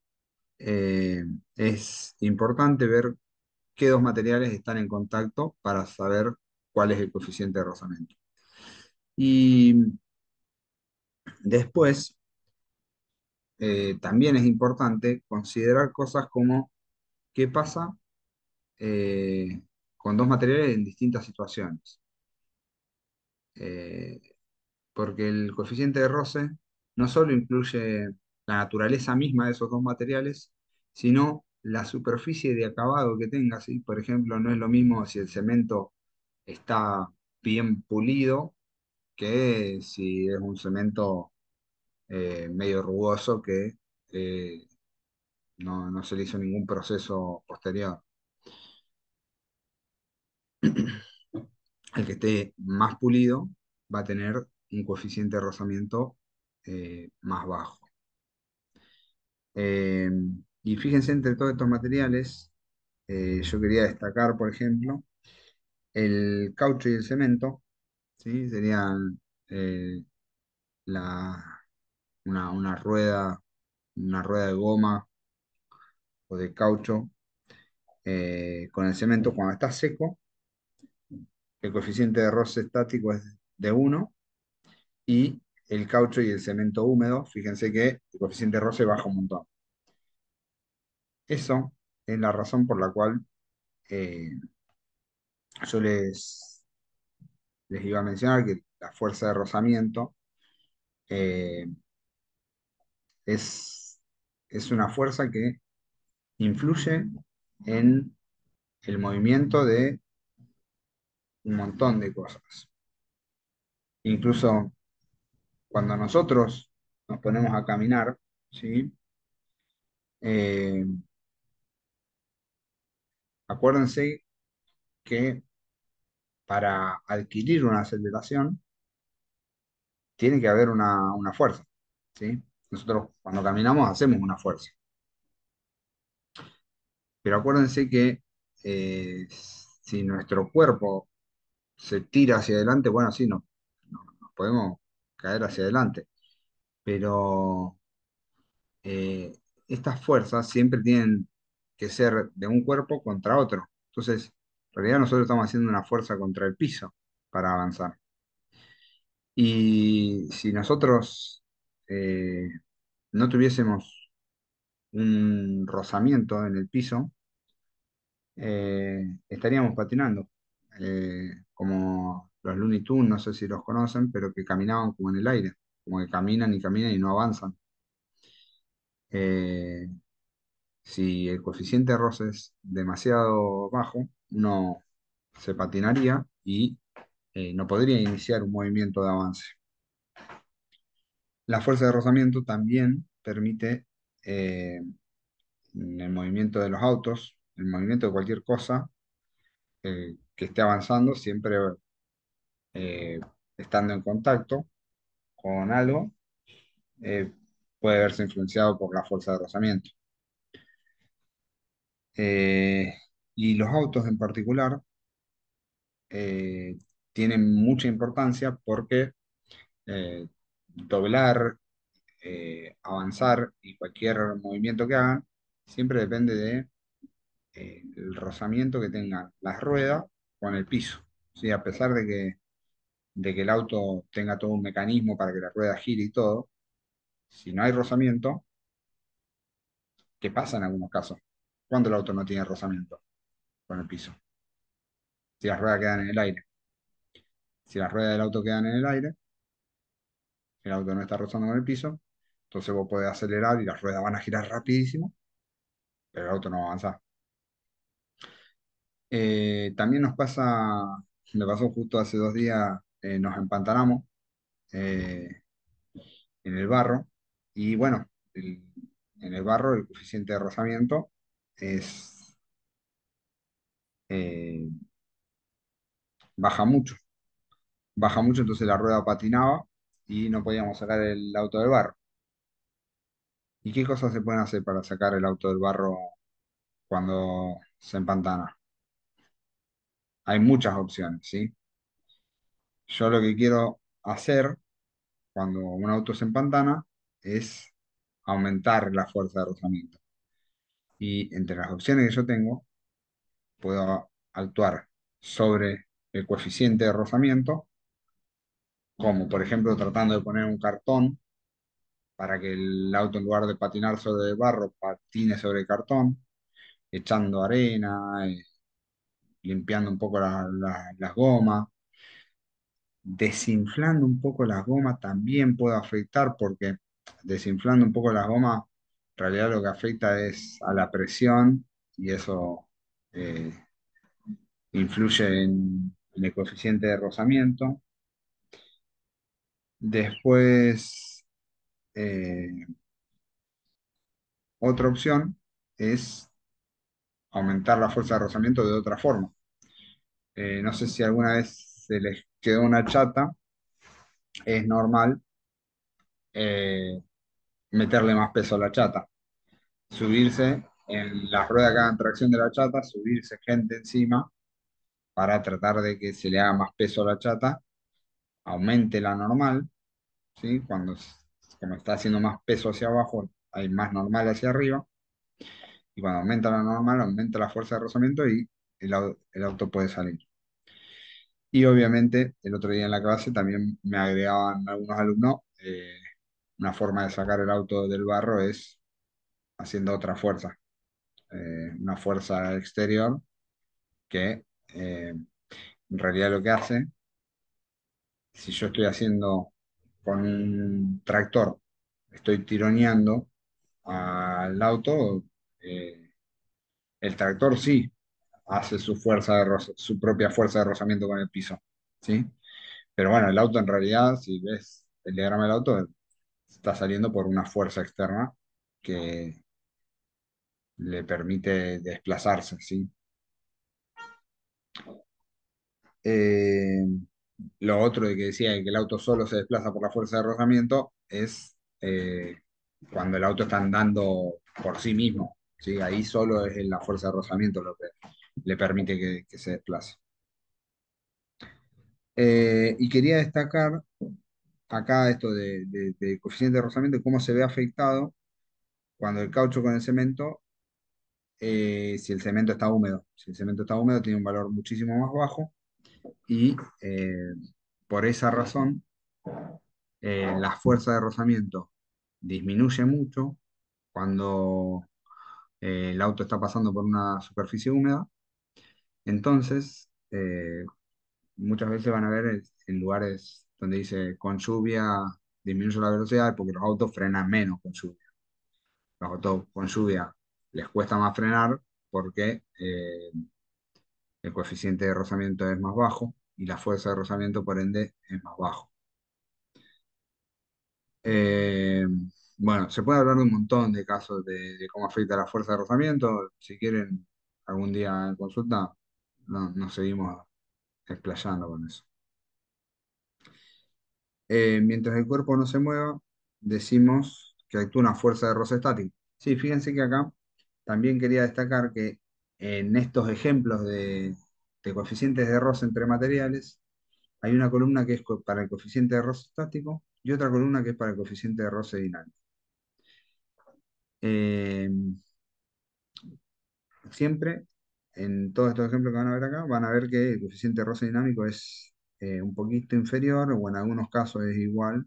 eh, es importante ver qué dos materiales están en contacto para saber cuál es el coeficiente de rozamiento. Y después, también es importante considerar cosas como qué pasa eh, con dos materiales en distintas situaciones. Eh, Porque el coeficiente de roce no solo incluye la naturaleza misma de esos dos materiales, sino la superficie de acabado que tenga, ¿sí? Por ejemplo, no es lo mismo si el cemento está bien pulido que si es un cemento medio rugoso que eh, no se le hizo ningún proceso posterior. El que esté más pulido va a tener un coeficiente de rozamiento más bajo. Eh, y fíjense, entre todos estos materiales, yo quería destacar, por ejemplo, el caucho y el cemento, ¿sí? Serían eh, la, una rueda de goma o de caucho con el cemento. Cuando está seco, el coeficiente de roce estático es de 1 y el caucho y el cemento húmedo, fíjense que el coeficiente de roce baja un montón. Eso es la razón por la cual eh, yo les iba a mencionar que la fuerza de rozamiento eh, es, es una fuerza que influye en el movimiento de un montón de cosas. Incluso cuando nosotros nos ponemos a caminar, ¿sí? Eh, acuérdense que para adquirir una aceleración tiene que haber una fuerza, ¿sí? Nosotros cuando caminamos hacemos una fuerza, pero acuérdense que si nuestro cuerpo se tira hacia adelante, bueno, sí, nos podemos caer hacia adelante, pero eh, estas fuerzas siempre tienen que ser de un cuerpo contra otro. Entonces, en realidad nosotros estamos haciendo una fuerza contra el piso para avanzar. Y si nosotros eh, no tuviésemos un rozamiento en el piso, estaríamos patinando, como los Looney Tunes, no sé si los conocen, pero que caminaban como en el aire, como que caminan y no avanzan. Eh, si el coeficiente de roce es demasiado bajo, uno se patinaría y no podría iniciar un movimiento de avance. La fuerza de rozamiento también permite el movimiento de los autos, el movimiento de cualquier cosa que esté avanzando, siempre eh, estando en contacto con algo, eh, puede verse influenciado por la fuerza de rozamiento. Eh, y los autos en particular eh, tienen mucha importancia porque eh, doblar, avanzar y cualquier movimiento que hagan siempre depende de, el rozamiento que tengan las ruedas con el piso. ¿Sí? A pesar de que el auto tenga todo un mecanismo para que la rueda gire y todo, si no hay rozamiento, ¿qué pasa en algunos casos? Cuando el auto no tiene rozamiento con el piso, si las ruedas quedan en el aire. Si las ruedas del auto quedan en el aire, el auto no está rozando con el piso, entonces vos podés acelerar y las ruedas van a girar rapidísimo, pero el auto no va a avanzar. También me pasó justo hace 2 días, nos empantanamos eh, en el barro y bueno, en el barro el coeficiente de rozamiento es, eh, baja mucho, baja mucho, entonces la rueda patinaba y no podíamos sacar el auto del barro. ¿Y qué cosas se pueden hacer para sacar el auto del barro cuando se empantana? Hay muchas opciones, ¿sí? Yo lo que quiero hacer cuando un auto se empantana es aumentar la fuerza de rozamiento. Y entre las opciones que yo tengo, puedo actuar sobre el coeficiente de rozamiento, como por ejemplo tratando de poner un cartón para que el auto en lugar de patinar sobre el barro, patine sobre el cartón, echando arena, limpiando un poco las gomas, desinflando un poco las gomas también puede afectar porque desinflando un poco las gomas, en realidad lo que afecta es a la presión y eso eh, influye en el coeficiente de rozamiento. Después, eh, otra opción es aumentar la fuerza de rozamiento de otra forma. No sé si alguna vez se les quedó una chata, es normal meterle más peso a la chata, subirse en las ruedas que hagan tracción de la chata, subirse gente encima para tratar de que se le haga más peso a la chata, aumente la normal, ¿sí? Como está haciendo más peso hacia abajo, hay más normal hacia arriba, y cuando aumenta la normal, aumenta la fuerza de rozamiento y el auto puede salir. Y obviamente, el otro día en la clase también me agregaban algunos alumnos, una forma de sacar el auto del barro es haciendo otra fuerza, una fuerza exterior que en realidad lo que hace, si yo estoy haciendo con un tractor, estoy tironeando al auto, eh, el tractor sí hace su propia fuerza de rozamiento con el piso, ¿sí? Pero bueno, el auto en realidad, si ves el diagrama del auto, está saliendo por una fuerza externa que le permite desplazarse, ¿sí? Eh, lo otro de que decía que el auto solo se desplaza por la fuerza de rozamiento es cuando el auto está andando por sí mismo, ¿sí? Ahí solo es la fuerza de rozamiento lo que le permite que se desplace. Y quería destacar acá esto de coeficiente de rozamiento, cómo se ve afectado cuando el caucho con el cemento, si el cemento está húmedo. Si el cemento está húmedo, tiene un valor muchísimo más bajo y por esa razón la fuerza de rozamiento disminuye mucho cuando el auto está pasando por una superficie húmeda. Entonces, muchas veces van a ver en lugares donde dice con lluvia disminuye la velocidad porque los autos frenan menos con lluvia. Los autos con lluvia les cuesta más frenar porque el coeficiente de rozamiento es más bajo y la fuerza de rozamiento, por ende, es más bajo. Eh, bueno, se puede hablar de un montón de casos de cómo afecta la fuerza de rozamiento. Si quieren, algún día en consulta, nos seguimos explayando con eso. Mientras el cuerpo no se mueva, decimos que actúa una fuerza de roce estático. Sí, fíjense que acá también quería destacar que en estos ejemplos de coeficientes de roce entre materiales, hay una columna que es para el coeficiente de roce estático y otra columna que es para el coeficiente de roce dinámico. Eh, Siempre, en todos estos ejemplos que van a ver acá, van a ver que el coeficiente de roce dinámico es un poquito inferior, o en algunos casos es igual,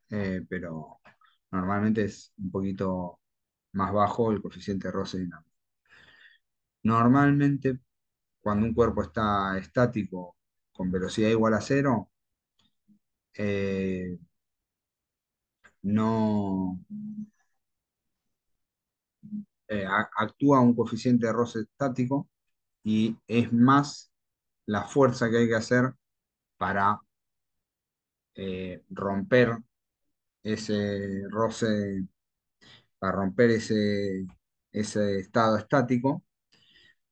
pero normalmente es un poquito más bajo el coeficiente de roce dinámico. Normalmente, cuando un cuerpo está estático con velocidad igual a cero, eh, no actúa un coeficiente de roce estático y es más la fuerza que hay que hacer para romper ese roce, para romper ese estado estático.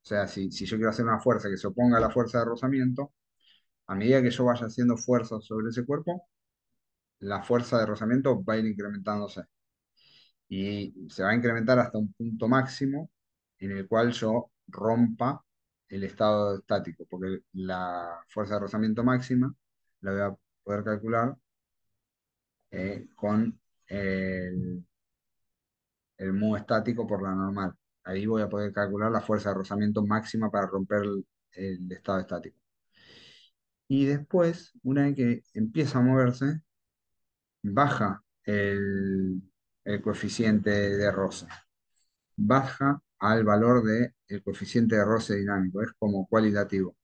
O sea, si yo quiero hacer una fuerza que se oponga a la fuerza de rozamiento, a medida que yo vaya haciendo fuerza sobre ese cuerpo, la fuerza de rozamiento va a ir incrementándose. Y se va a incrementar hasta un punto máximo en el cual yo rompa el estado estático, porque la fuerza de rozamiento máxima la voy a poder calcular con el mu estático por la normal. Ahí voy a poder calcular la fuerza de rozamiento máxima para romper el estado estático. Y después, una vez que empieza a moverse, baja el coeficiente de roce. Baja al valor del coeficiente de roce dinámico. Es como cualitativo.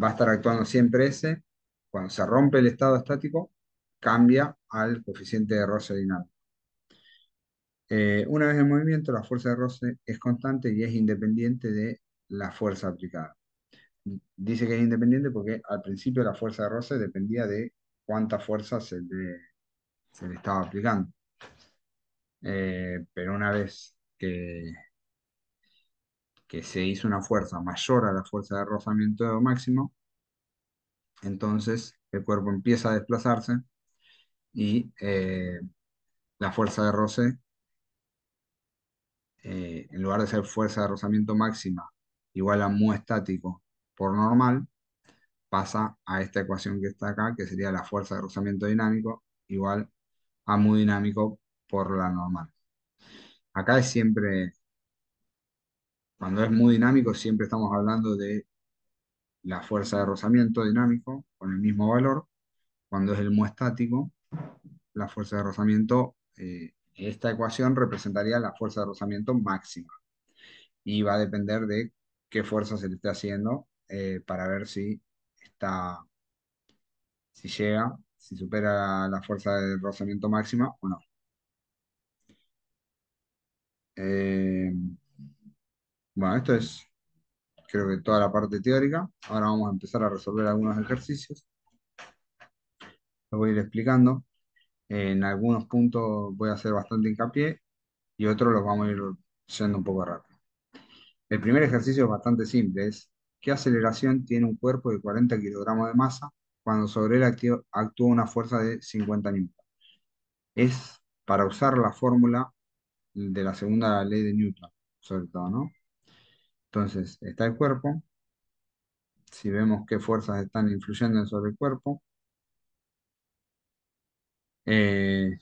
Va a estar actuando siempre ese. Cuando se rompe el estado estático, cambia al coeficiente de roce dinámico. Una vez en movimiento, la fuerza de roce es constante y es independiente de la fuerza aplicada. Dice que es independiente porque al principio la fuerza de roce dependía de cuánta fuerza se le estaba aplicando. Pero una vez que se hizo una fuerza mayor a la fuerza de rozamiento máximo, entonces el cuerpo empieza a desplazarse y la fuerza de roce, en lugar de ser fuerza de rozamiento máxima igual a mu estático por normal, pasa a esta ecuación que está acá, que sería la fuerza de rozamiento dinámico igual a mu dinámico por la normal. Acá es siempre, cuando es muy dinámico, siempre estamos hablando de la fuerza de rozamiento dinámico con el mismo valor. Cuando es el mu estático, la fuerza de rozamiento, esta ecuación representaría la fuerza de rozamiento máxima y va a depender de qué fuerza se le esté haciendo para ver si llega, si supera la fuerza de rozamiento máxima o no. Eh, bueno, esto es creo que toda la parte teórica. Ahora vamos a empezar a resolver algunos ejercicios. Los voy a ir explicando. En algunos puntos voy a hacer bastante hincapié y otros los vamos a ir yendo un poco rápido. El primer ejercicio es bastante simple, es ¿qué aceleración tiene un cuerpo de 40 kilogramos de masa cuando sobre él actúa una fuerza de 50 newton? Es para usar la fórmula de la segunda ley de Newton, sobre todo, ¿no? Entonces, está el cuerpo, si vemos qué fuerzas están influyendo sobre el cuerpo, eh,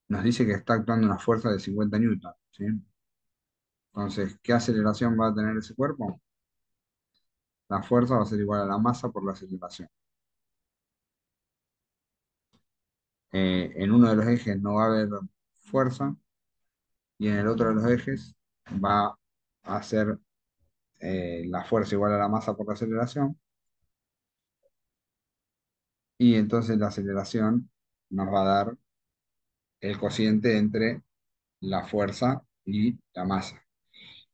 nos dice que está actuando una fuerza de 50 newton, ¿sí? Entonces, ¿qué aceleración va a tener ese cuerpo? La fuerza va a ser igual a la masa por la aceleración. En uno de los ejes no va a haber fuerza y en el otro de los ejes va a ser la fuerza igual a la masa por la aceleración y entonces la aceleración nos va a dar el cociente entre la fuerza y la masa.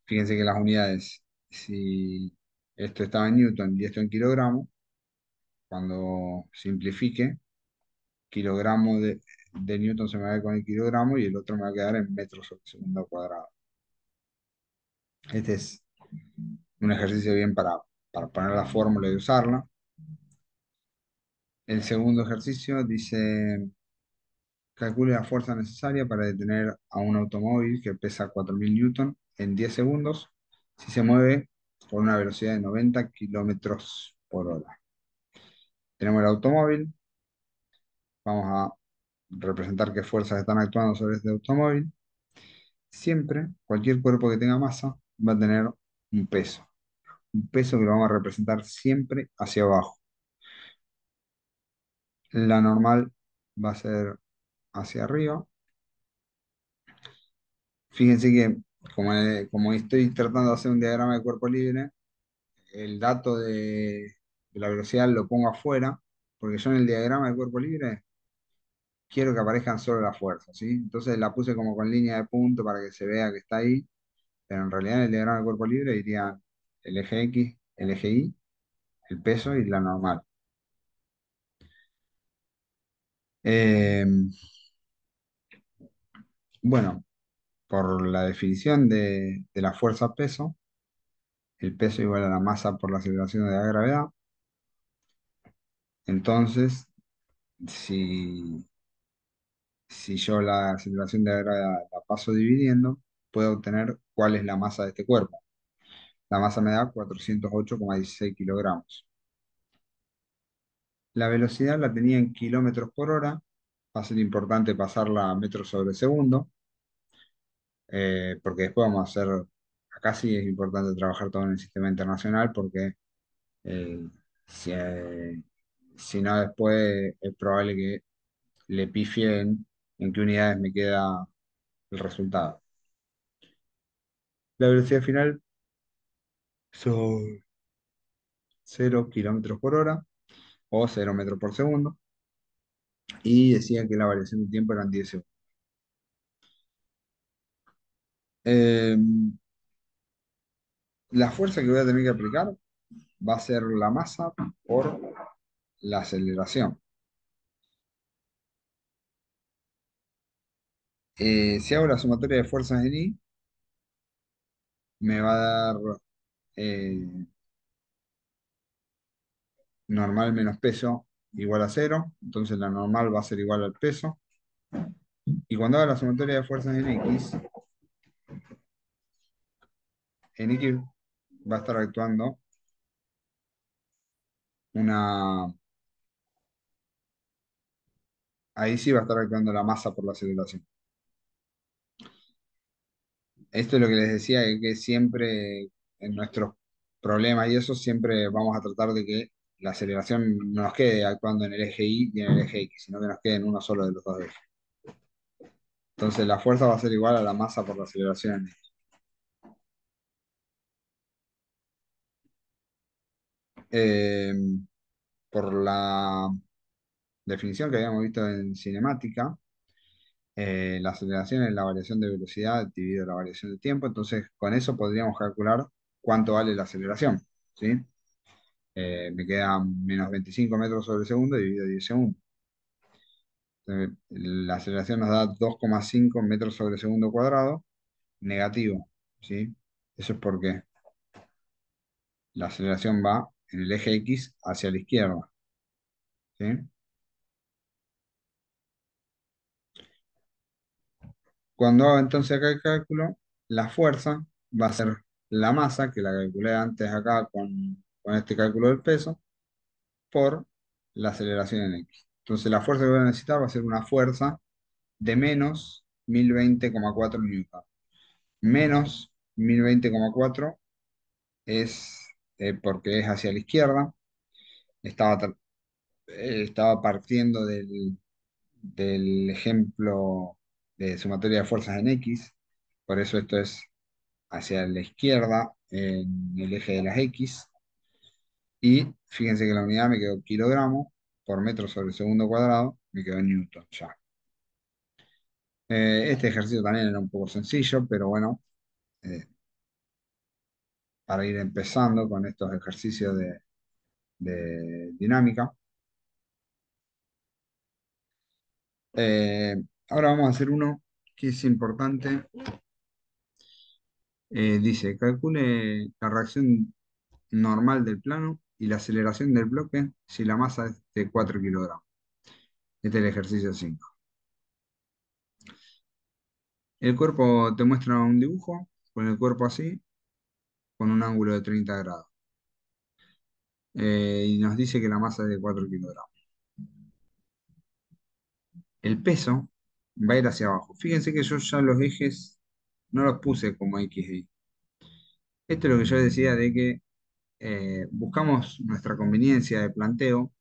Fíjense que las unidades, si esto estaba en newton y esto en kilogramos, cuando simplifique, kilogramo de newton se me va a ir con el kilogramo y el otro me va a quedar en metros sobre segundo cuadrado. Este es un ejercicio bien para poner la fórmula y usarla. El segundo ejercicio dice, calcule la fuerza necesaria para detener a un automóvil que pesa 4000 newton en 10 segundos si se mueve por una velocidad de 90 kilómetros por hora. Tenemos el automóvil, vamos a representar qué fuerzas están actuando sobre este automóvil. Siempre, cualquier cuerpo que tenga masa va a tener un peso que lo vamos a representar siempre hacia abajo. La normal va a ser hacia arriba. Fíjense que como estoy tratando de hacer un diagrama de cuerpo libre, el dato de la velocidad lo pongo afuera, porque yo en el diagrama de cuerpo libre quiero que aparezcan solo las fuerzas, ¿sí? Entonces la puse como con línea de punto para que se vea que está ahí, pero en realidad en el diagrama de cuerpo libre iría el eje X, el eje Y, el peso y la normal. Eh, bueno, por la definición de la fuerza peso, el peso igual a la masa por la aceleración de la gravedad. Entonces, si, si yo la aceleración de la gravedad la paso dividiendo, puedo obtener cuál es la masa de este cuerpo. La masa me da 408,16 kilogramos. La velocidad la tenía en kilómetros por hora. Va a ser importante pasarla a metros sobre segundo, porque después vamos a hacer acá sí es importante trabajar todo en el sistema internacional porque eh, si, si no después es probable que le pifien en qué unidades me queda el resultado. La velocidad final son 0 km/h o 0 metros por segundo y decía que la variación de tiempo eran 10 segundos. Eh, la fuerza que voy a tener que aplicar va a ser la masa por la aceleración. Si hago la sumatoria de fuerzas en I, me va a dar eh, normal menos peso igual a cero. Entonces la normal va a ser igual al peso. Y cuando haga la sumatoria de fuerzas en X va a estar actuando una... Ahí sí va a estar actuando la masa por la aceleración. Esto es lo que les decía, que siempre en nuestros problemas y eso siempre vamos a tratar de que la aceleración no nos quede actuando en el eje Y y en el eje X, sino que nos quede en uno solo de los dos ejes. Entonces la fuerza va a ser igual a la masa por la aceleración. Eh, por la definición que habíamos visto en cinemática, la aceleración es la variación de velocidad dividido la variación de tiempo, entonces con eso podríamos calcular cuánto vale la aceleración, ¿sí? Me quedan menos 25 metros sobre segundo dividido 10 segundos. La aceleración nos da 2,5 metros sobre segundo cuadrado, negativo, ¿sí? Eso es porque la aceleración va en el eje X hacia la izquierda, ¿sí? Cuando hago entonces acá el cálculo, la fuerza va a ser la masa, que la calculé antes acá con este cálculo del peso, por la aceleración en X. Entonces la fuerza que voy a necesitar va a ser una fuerza de menos 1020,4 newton. Menos 1020,4 es porque es hacia la izquierda. Estaba, estaba partiendo del ejemplo de sumatoria de fuerzas en X. Por eso esto es hacia la izquierda en el eje de las X. Y fíjense que la unidad me quedó kilogramo por metro sobre segundo cuadrado, me quedó en newton ya. Este ejercicio también era un poco sencillo, pero bueno, eh, para ir empezando con estos ejercicios de dinámica. Eh, Ahora vamos a hacer uno que es importante. Dice, calcule la reacción normal del plano y la aceleración del bloque si la masa es de 4 kilogramos. Este es el ejercicio 5. El cuerpo te muestra un dibujo con el cuerpo así, con un ángulo de 30 grados. Y nos dice que la masa es de 4 kilogramos. El peso va a ir hacia abajo. Fíjense que yo ya los ejes no los puse como X y Y. Esto es lo que yo decía de que buscamos nuestra conveniencia de planteo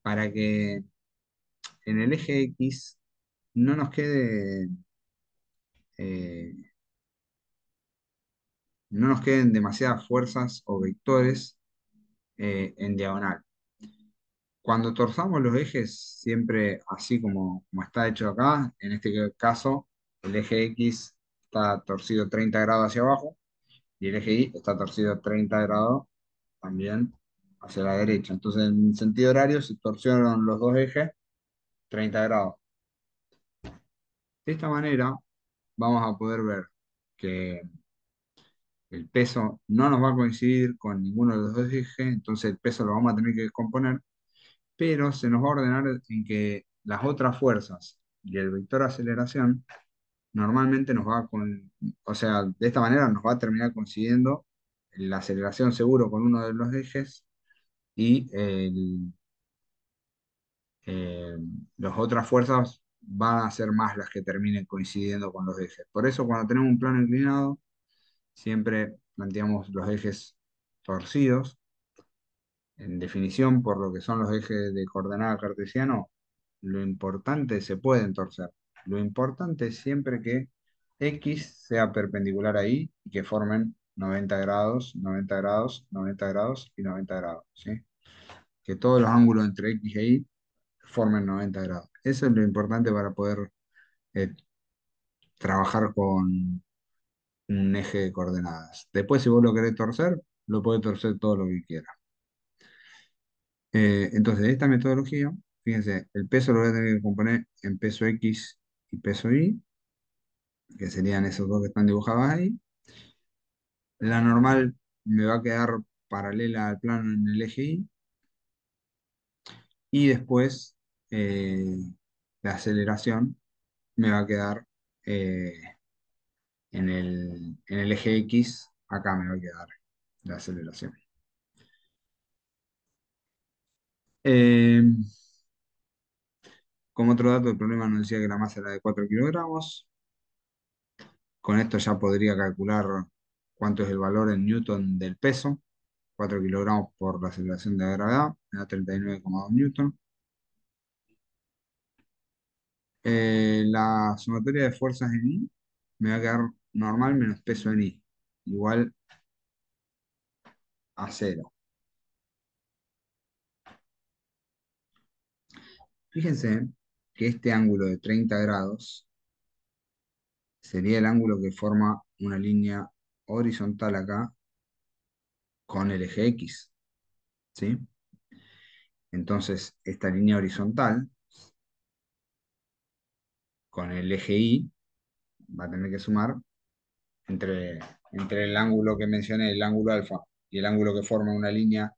para que en el eje X no nos quede, eh, no nos queden demasiadas fuerzas o vectores en diagonal. Cuando torzamos los ejes, siempre así como está hecho acá, en este caso, el eje X está torcido 30 grados hacia abajo y el eje Y está torcido 30 grados también hacia la derecha. Entonces, en sentido horario, se torsionaron los dos ejes 30 grados. De esta manera, vamos a poder ver que el peso no nos va a coincidir con ninguno de los dos ejes, entonces el peso lo vamos a tener que descomponer, pero se nos va a ordenar en que las otras fuerzas y el vector aceleración normalmente nos va con, o sea, de esta manera nos va a terminar coincidiendo la aceleración seguro con uno de los ejes y eh, las otras fuerzas van a ser más las que terminen coincidiendo con los ejes. Por eso cuando tenemos un plano inclinado, siempre planteamos los ejes torcidos. En definición, por lo que son los ejes de coordenada cartesiano, lo importante se pueden torcer. Lo importante es siempre que X sea perpendicular a Y y que formen 90 grados, 90 grados, 90 grados y 90 grados, ¿sí? Que todos los ángulos entre X e Y formen 90 grados. Eso es lo importante para poder eh, trabajar con un eje de coordenadas. Después, si vos lo querés torcer, lo podés torcer todo lo que quieras. Entonces, de esta metodología, fíjense, el peso lo voy a tener que componer en peso X y peso Y, que serían esos dos que están dibujados ahí. La normal me va a quedar paralela al plano en el eje Y. Y después, eh, la aceleración me va a quedar eh, en el eje X. Acá me va a quedar la aceleración. Eh, Como otro dato, el problema nos decía que la masa era de 4 kilogramos. Con esto ya podría calcular cuánto es el valor en newton del peso. 4 kilogramos por la aceleración de la gravedad, me da 39,2 newton. La sumatoria de fuerzas en I me va a quedar normal menos peso en I, igual a cero. Fíjense que este ángulo de 30 grados sería el ángulo que forma una línea horizontal acá con el eje X, ¿sí? Entonces, esta línea horizontal con el eje Y va a tener que sumar entre, entre el ángulo que mencioné, el ángulo alfa, y el ángulo que forma una línea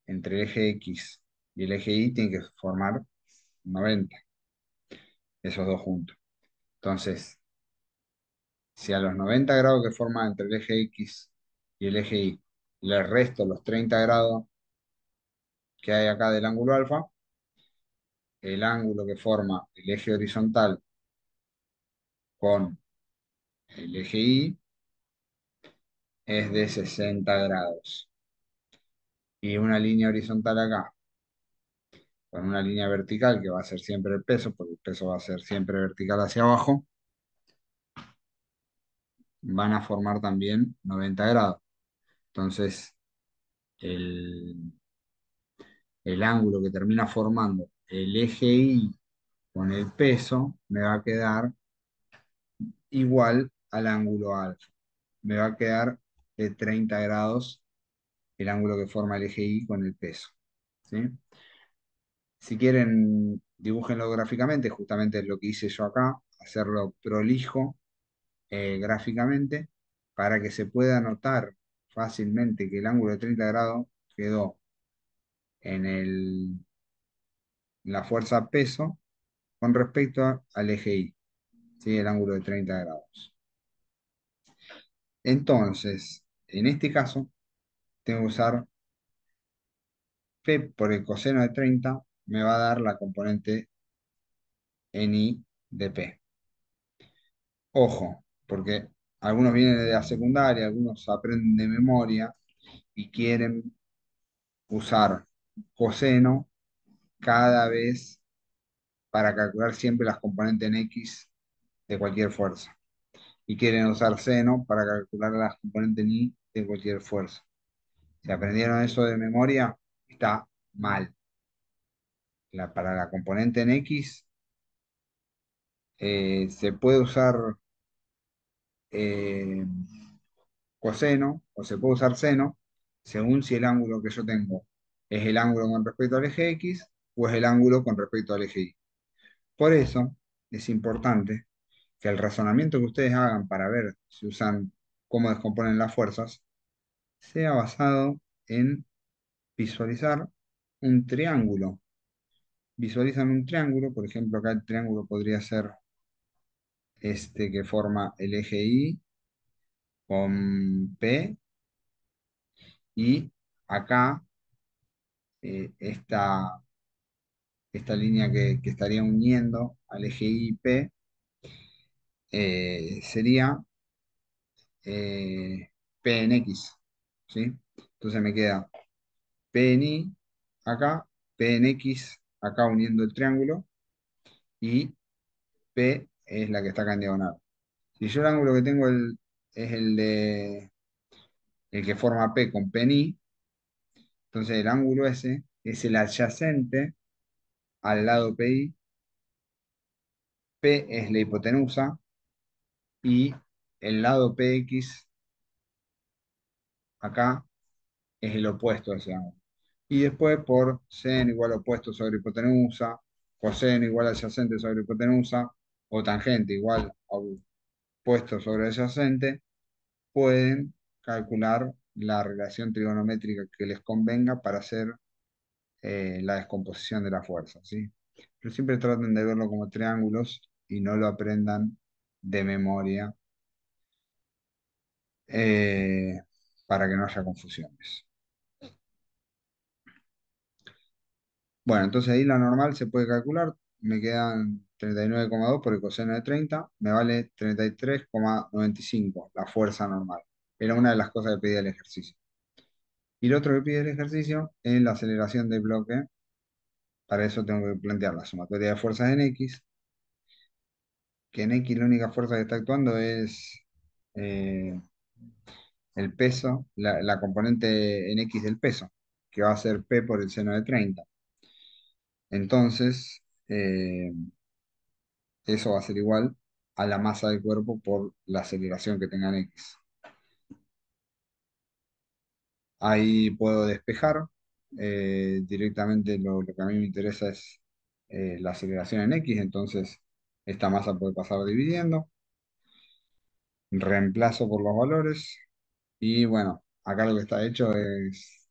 entre el eje X y el eje Y, tiene que formar 90, esos dos juntos. Entonces, si a los 90 grados que forma entre el eje X y el eje Y le resto los 30 grados que hay acá del ángulo alfa, el ángulo que forma el eje horizontal con el eje Y es de 60 grados. Y una línea horizontal acá con una línea vertical que va a ser siempre el peso, porque el peso va a ser siempre vertical hacia abajo, van a formar también 90 grados. Entonces, el, el ángulo que termina formando el eje Y con el peso me va a quedar igual al ángulo alfa. Me va a quedar de 30 grados el ángulo que forma el eje Y con el peso, ¿sí? Si quieren, dibújenlo gráficamente, justamente es lo que hice yo acá, hacerlo prolijo gráficamente para que se pueda notar fácilmente que el ángulo de 30 grados quedó en la fuerza peso con respecto al eje Y, ¿sí? El ángulo de 30 grados. Entonces, en este caso, tengo que usar P por el coseno de 30, me va a dar la componente en I de P. Ojo, porque algunos vienen de la secundaria, algunos aprenden de memoria y quieren usar coseno cada vez para calcular siempre las componentes en X de cualquier fuerza. Y quieren usar seno para calcular las componentes en Y de cualquier fuerza. Si aprendieron eso de memoria, está mal. Para la componente en X se puede usar eh, coseno o se puede usar seno según si el ángulo que yo tengo es el ángulo con respecto al eje X o es el ángulo con respecto al eje Y. Por eso es importante que el razonamiento que ustedes hagan para ver si usan cómo descomponen las fuerzas sea basado en visualizar un triángulo. Visualizan un triángulo, por ejemplo, acá el triángulo podría ser este que forma el eje Y con P y acá esta línea que estaría uniendo al eje Y P sería P en X, ¿sí? Entonces me queda P en Y acá, P en X acá uniendo el triángulo y P es la que está acá en diagonal. Si yo el ángulo que tengo es el que forma P con P en Y, entonces el ángulo ese es el adyacente al lado PI, P es la hipotenusa y el lado PX acá es el opuesto a ese ángulo. Y después por seno igual opuesto sobre hipotenusa, coseno igual adyacente sobre hipotenusa, o tangente igual opuesto sobre adyacente, pueden calcular la relación trigonométrica que les convenga para hacer la descomposición de la fuerza, ¿sí? Pero siempre traten de verlo como triángulos y no lo aprendan de memoria eh, para que no haya confusiones. Bueno, entonces ahí la normal se puede calcular. Me quedan 39,2 por el coseno de 30. Me vale 33,95 la fuerza normal. Era una de las cosas que pedía el ejercicio. Y lo otro que pide el ejercicio es la aceleración del bloque. Para eso tengo que plantear la sumatoria de fuerzas en X, que en X la única fuerza que está actuando es eh, el peso, la componente en X del peso, que va a ser P por el seno de 30. Entonces, eso va a ser igual a la masa del cuerpo por la aceleración que tenga en X. Ahí puedo despejar. Directamente lo que a mí me interesa es la aceleración en X, entonces esta masa puede pasar dividiendo. Reemplazo por los valores. Y bueno, acá lo que está hecho es,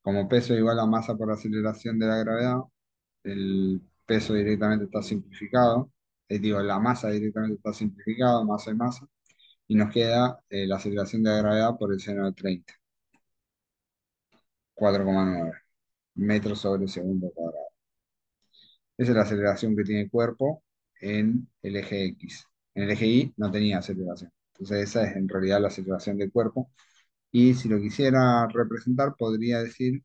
como peso igual a masa por aceleración de la gravedad, el peso directamente está simplificado. Digo, la masa directamente está simplificada, masa y masa. Y nos queda la aceleración de la gravedad por el seno de 30, 4,9 metros sobre segundo cuadrado. Esa es la aceleración que tiene el cuerpo en el eje X. En el eje Y no tenía aceleración. Entonces esa es en realidad la aceleración del cuerpo. Y si lo quisiera representar, podría decir,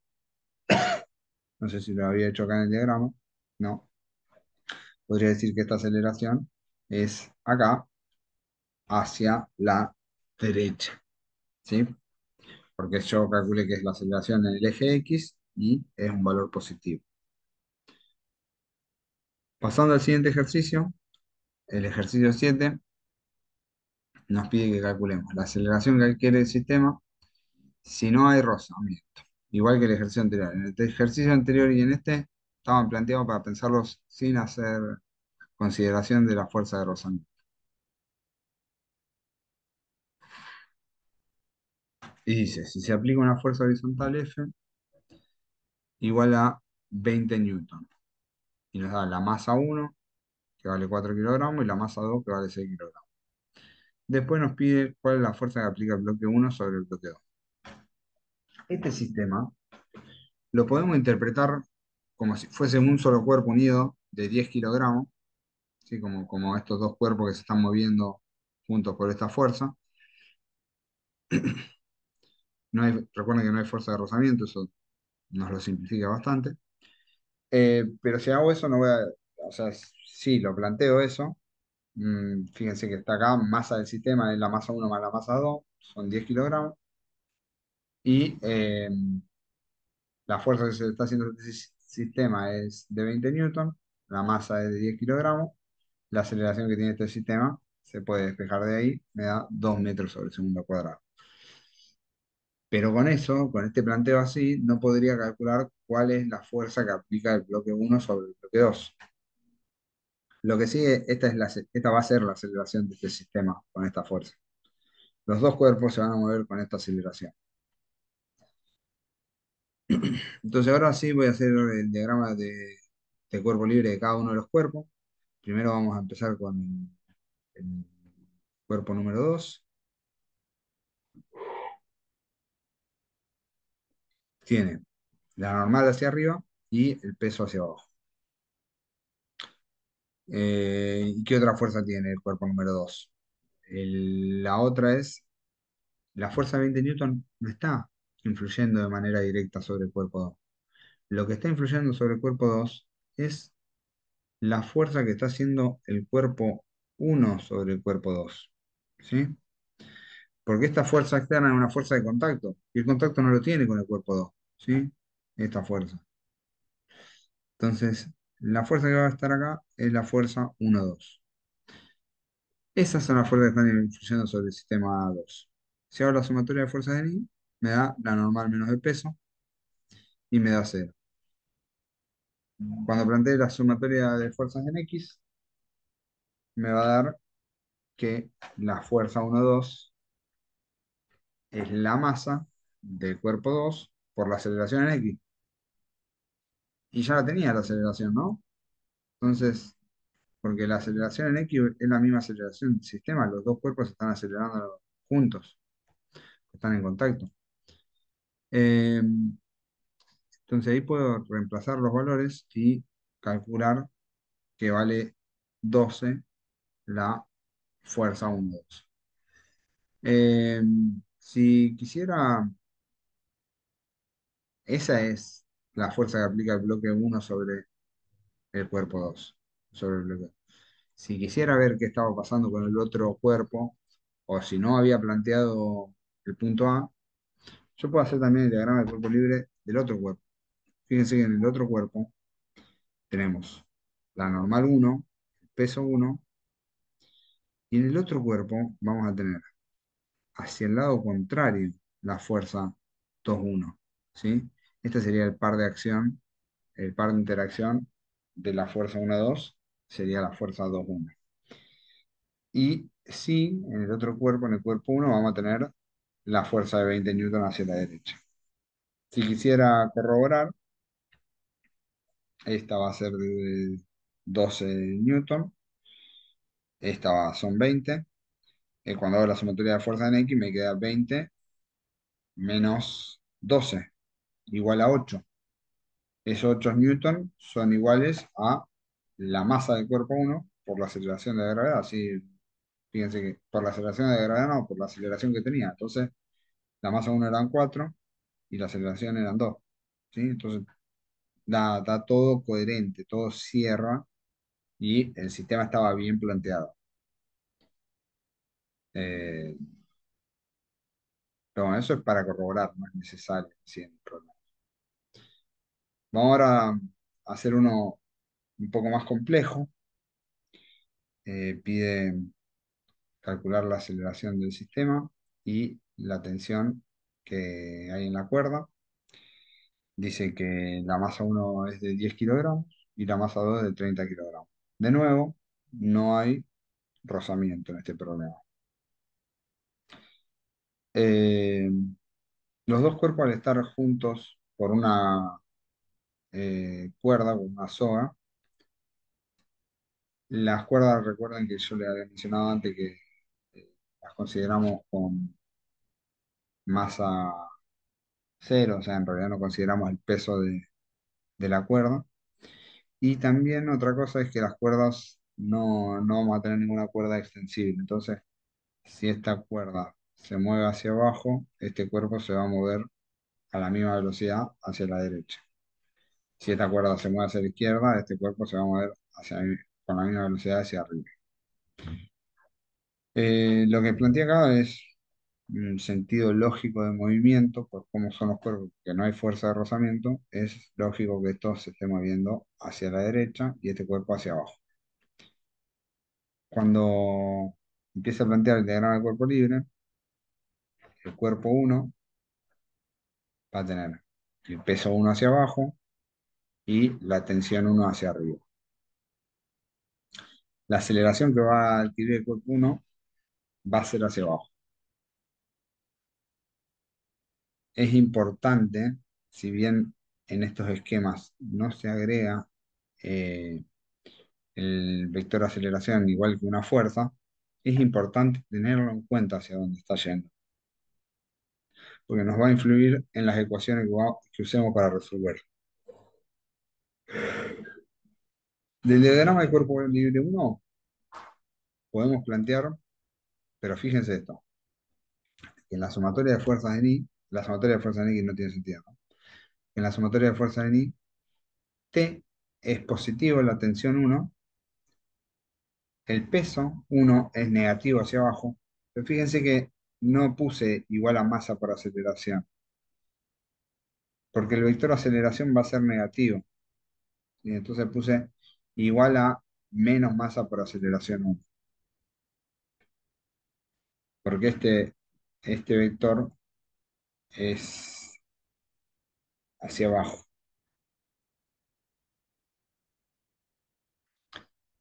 no sé si lo había hecho acá en el diagrama, no, podría decir que esta aceleración es acá hacia la derecha, ¿sí? Porque yo calculé que es la aceleración en el eje X y es un valor positivo. Pasando al siguiente ejercicio, el ejercicio 7 nos pide que calculemos la aceleración que adquiere el sistema si no hay rozamiento. Igual que el ejercicio anterior. En el ejercicio anterior y en este estaban planteados para pensarlos sin hacer consideración de la fuerza de rozamiento. Y dice, si se aplica una fuerza horizontal F igual a 20 newton. Y nos da la masa 1, que vale 4 kilogramos, y la masa 2, que vale 6 kilogramos. Después nos pide cuál es la fuerza que aplica el bloque 1 sobre el bloque 2. Este sistema lo podemos interpretar como si fuese un solo cuerpo unido de 10 kilogramos, ¿sí? Como estos dos cuerpos que se están moviendo juntos por esta fuerza. Recuerden que no hay fuerza de rozamiento, eso nos lo simplifica bastante. Pero si hago eso, no voy a, o sea, sí, lo planteo eso. Fíjense que está acá, masa del sistema es la masa 1 más la masa 2, son 10 kilogramos. Y la fuerza que se está haciendo este sistema es de 20 newton, la masa es de 10 kilogramos, la aceleración que tiene este sistema se puede despejar de ahí, me da 2 metros sobre segundo cuadrado. Pero con eso, con este planteo así, no podría calcular cuál es la fuerza que aplica el bloque 1 sobre el bloque 2. Lo que sigue, esta va a ser la aceleración de este sistema con esta fuerza. Los dos cuerpos se van a mover con esta aceleración. Entonces ahora sí voy a hacer el diagrama de cuerpo libre de cada uno de los cuerpos. Primero vamos a empezar con el cuerpo número 2. Tiene la normal hacia arriba y el peso hacia abajo. ¿Y qué otra fuerza tiene el cuerpo número 2? La otra es La fuerza de 20 newton no está influyendo de manera directa sobre el cuerpo 2. Lo que está influyendo sobre el cuerpo 2 es la fuerza que está haciendo el cuerpo uno sobre el cuerpo 2. ¿Sí? Porque esta fuerza externa es una fuerza de contacto, y el contacto no lo tiene con el cuerpo 2. ¿Sí? Esta fuerza. Entonces, la fuerza que va a estar acá es la fuerza 1-2. Esas son las fuerzas que están influyendo sobre el sistema 2. Si hago la sumatoria de fuerzas de I, me da la normal menos el peso y me da cero. Cuando plantee la sumatoria de fuerzas en X, me va a dar que la fuerza 1-2 es la masa del cuerpo 2 por la aceleración en X. Y ya la tenía la aceleración, ¿no? Entonces, porque la aceleración en X es la misma aceleración del sistema, los dos cuerpos están acelerando juntos, están en contacto. Eh, entonces ahí puedo reemplazar los valores y calcular que vale 12 la fuerza 1-2. Eh, si quisiera, esa es la fuerza que aplica el bloque 1 sobre el cuerpo 2 sobre el bloque. Si quisiera ver qué estaba pasando con el otro cuerpo, o si no había planteado el punto A, yo puedo hacer también el diagrama del cuerpo libre del otro cuerpo. Fíjense que en el otro cuerpo tenemos la normal 1, el peso 1, y en el otro cuerpo vamos a tener hacia el lado contrario la fuerza 2-1. ¿Sí? Este sería el par de acción, el par de interacción de la fuerza 1-2, sería la fuerza 2-1. Y sí, en el otro cuerpo, en el cuerpo 1, vamos a tener la fuerza de 20 newton hacia la derecha. Si quisiera corroborar, esta va a ser de 12 newton, son 20. Cuando hago la sumatoria de fuerza en X me queda 20 menos 12, igual a 8. Esos 8 newton son iguales a la masa del cuerpo 1 por la aceleración de la gravedad. Así, fíjense que por la aceleración de la gravedad no, por la aceleración que tenía. Entonces, la masa 1 eran 4 y la aceleración eran 2. ¿Sí? Entonces, da todo coherente, todo cierra y el sistema estaba bien planteado. Eh, pero bueno, eso es para corroborar, no es necesario. Sí, no hay problema. Vamos ahora a hacer uno un poco más complejo. Pide calcular la aceleración del sistema y la tensión que hay en la cuerda. Dice que la masa 1 es de 10 kilogramos y la masa 2 de 30 kilogramos. De nuevo, no hay rozamiento en este problema. Eh, los dos cuerpos al estar juntos por una cuerda, con una soga, las cuerdas, recuerden que yo les había mencionado antes que las consideramos con masa cero, o sea, en realidad no consideramos el peso de la cuerda. Y también otra cosa es que las cuerdas no vamos a tener ninguna cuerda extensible. Entonces, si esta cuerda se mueve hacia abajo, este cuerpo se va a mover a la misma velocidad hacia la derecha. Si esta cuerda se mueve hacia la izquierda, este cuerpo se va a mover con la misma velocidad hacia arriba. Lo que plantea acá es un sentido lógico de movimiento, por cómo son los cuerpos, que no hay fuerza de rozamiento, es lógico que esto se esté moviendo hacia la derecha y este cuerpo hacia abajo. Cuando empieza a plantear el diagrama del cuerpo libre, el cuerpo 1 va a tener el peso 1 hacia abajo y la tensión 1 hacia arriba. La aceleración que va a adquirir el cuerpo 1 va a ser hacia abajo. Es importante, si bien en estos esquemas no se agrega eh, el vector de aceleración igual que una fuerza, es importante tenerlo en cuenta hacia dónde está yendo, porque nos va a influir en las ecuaciones que usemos para resolver. Del diagrama del cuerpo libre 1 podemos plantear, pero fíjense esto, que en la sumatoria de fuerzas en I, la sumatoria de fuerzas en X no tiene sentido, ¿no? En la sumatoria de fuerzas en I, T es positivo en la tensión uno, el peso uno es negativo hacia abajo, pero fíjense que no puse igual a masa por aceleración, porque el vector aceleración va a ser negativo, ¿sí? Entonces puse igual a menos masa por aceleración uno, porque este vector es hacia abajo.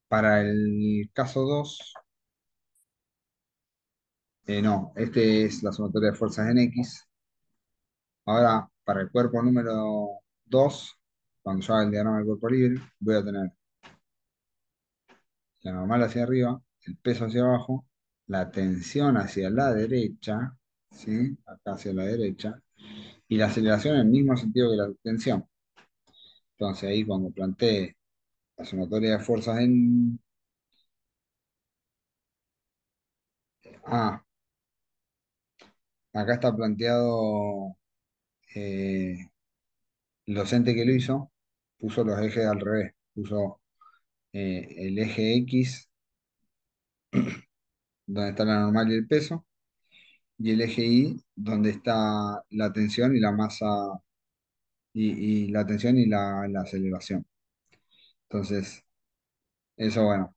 Para el caso 2 no, este es la sumatoria de fuerzas en X. Ahora, para el cuerpo número 2, cuando yo haga el diagrama del cuerpo libre, voy a tener la normal hacia arriba, el peso hacia abajo, la tensión hacia la derecha, ¿sí? Acá hacia la derecha, y la aceleración en el mismo sentido que la tensión. Entonces ahí cuando plantee la sumatoria de fuerzas en... Ah, acá está planteado, el docente que lo hizo puso los ejes al revés, puso el eje X, donde está la normal y el peso, y el eje Y, donde está la tensión y la masa, y la tensión y la aceleración. Entonces, eso bueno,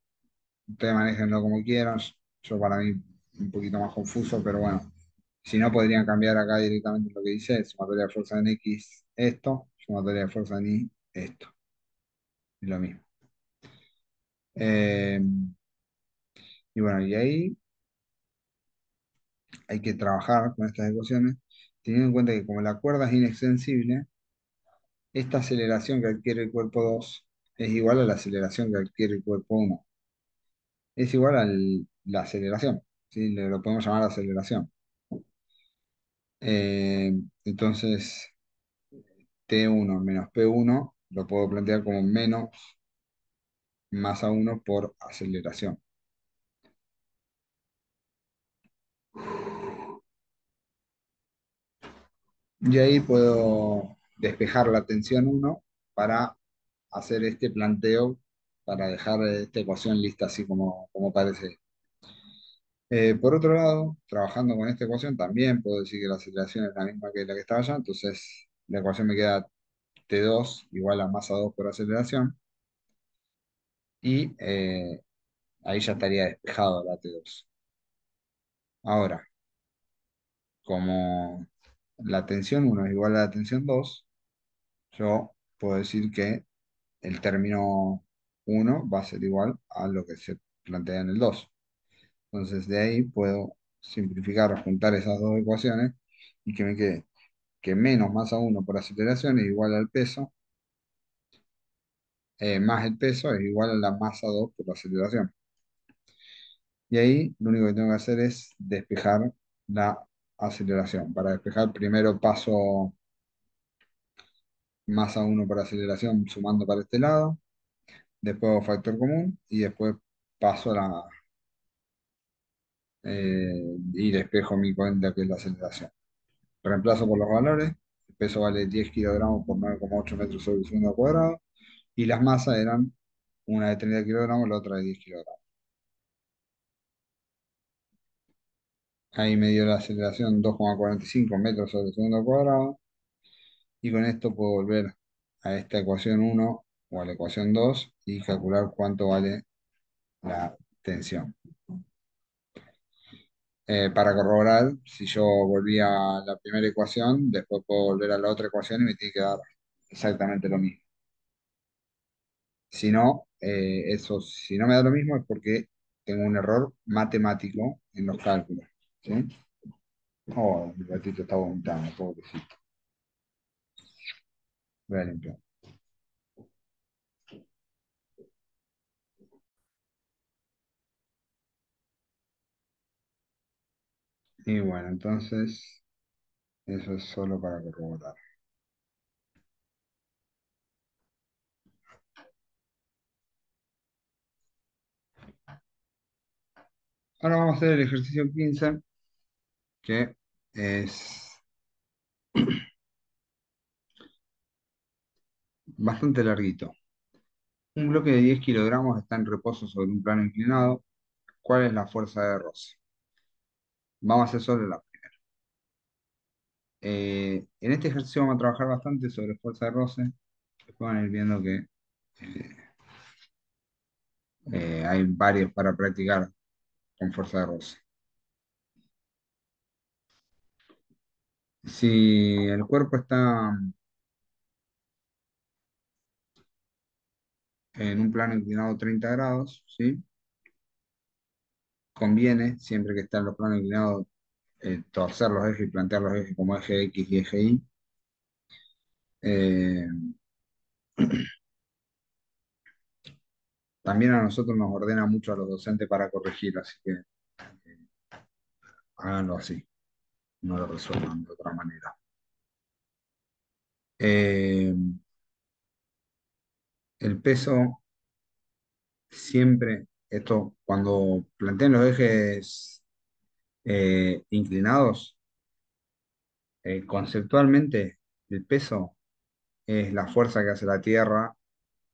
ustedes manéjenlo como quieran, yo para mí un poquito más confuso, pero bueno, si no podrían cambiar acá directamente lo que dice, sumatoria de fuerza en X, esto, sumatoria de fuerza en Y, esto, es lo mismo. Eh, y bueno, y ahí hay que trabajar con estas ecuaciones, teniendo en cuenta que como la cuerda es inextensible, esta aceleración que adquiere el cuerpo 2 es igual a la aceleración que adquiere el cuerpo uno. Es igual a la aceleración, ¿sí? Lo podemos llamar aceleración. Eh, entonces, T1 menos P1 lo puedo plantear como menos masa uno por aceleración. Y ahí puedo despejar la tensión uno para hacer este planteo, para dejar esta ecuación lista así como parece. Por otro lado, trabajando con esta ecuación, también puedo decir que la aceleración es la misma que la que estaba allá, entonces la ecuación me queda T2 igual a masa 2 por aceleración, y ahí ya estaría despejado la T2. Ahora, como la tensión uno es igual a la tensión 2, yo puedo decir que el término uno va a ser igual a lo que se plantea en el 2. Entonces de ahí puedo simplificar o juntar esas dos ecuaciones y que me quede que menos masa uno por aceleración es igual al peso, más el peso es igual a la masa 2 por aceleración. Y ahí lo único que tengo que hacer es despejar la aceleración. Para despejar, primero paso masa uno por aceleración sumando para este lado, después hago factor común y después paso y despejo mi cuenta que es la aceleración. Reemplazo por los valores, el peso vale 10 kilogramos por 9,8 metros sobre el segundo cuadrado, y las masas eran una de 30 kilogramos, la otra de 10 kilogramos. Ahí me dio la aceleración 2,45 metros sobre el segundo cuadrado, y con esto puedo volver a esta ecuación uno o a la ecuación 2 y calcular cuánto vale la tensión. Para corroborar, si yo volví a la primera ecuación, después puedo volver a la otra ecuación y me tiene que dar exactamente lo mismo. Si no, si no me da lo mismo es porque tengo un error matemático en los cálculos. ¿Sí? Oh, mi gatito está vomitando, pobrecito. Voy a limpiar. Y bueno, entonces, eso es solo para corroborar. Ahora vamos a hacer el ejercicio 15, que Es bastante larguito. Un bloque de 10 kilogramos está en reposo sobre un plano inclinado. ¿Cuál es la fuerza de roce? Vamos a hacer solo la primera. En este ejercicio vamos a trabajar bastante sobre fuerza de roce. Después van a ir viendo que eh, hay varios para practicar con fuerza de roce. Si el cuerpo está en un plano inclinado 30 grados, ¿sí? Conviene, siempre que está en los planos inclinados, torcer los ejes y plantear los ejes como eje X y eje Y. Eh, También a nosotros nos ordena mucho a los docentes para corregir, así que háganlo así, no lo resuelvan de otra manera. Eh, el peso siempre, esto cuando plantean los ejes inclinados, conceptualmente el peso es la fuerza que hace la Tierra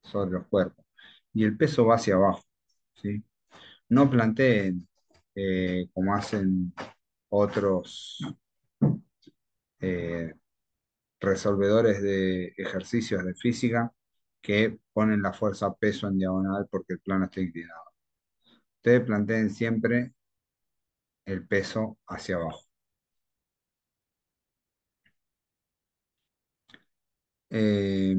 sobre los cuerpos y el peso va hacia abajo, ¿sí? No planteen como hacen otros eh, resolvedores de ejercicios de física que ponen la fuerza peso en diagonal porque el plano está inclinado. Ustedes planteen siempre el peso hacia abajo. Eh,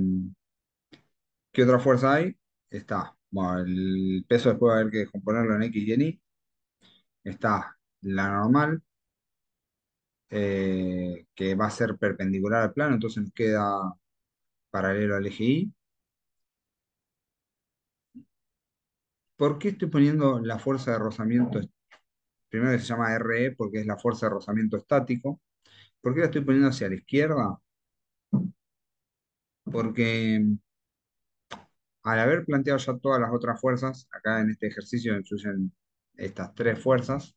¿Qué otra fuerza hay? Está, bueno, el peso después va a haber que descomponerlo en X y en Y. Está la normal, que va a ser perpendicular al plano, entonces nos queda paralelo al eje Y. ¿Por qué estoy poniendo la fuerza de rozamiento? Primero que se llama RE porque es la fuerza de rozamiento estático. ¿Por qué la estoy poniendo hacia la izquierda? Porque al haber planteado ya todas las otras fuerzas, acá en este ejercicio influyen estas tres fuerzas,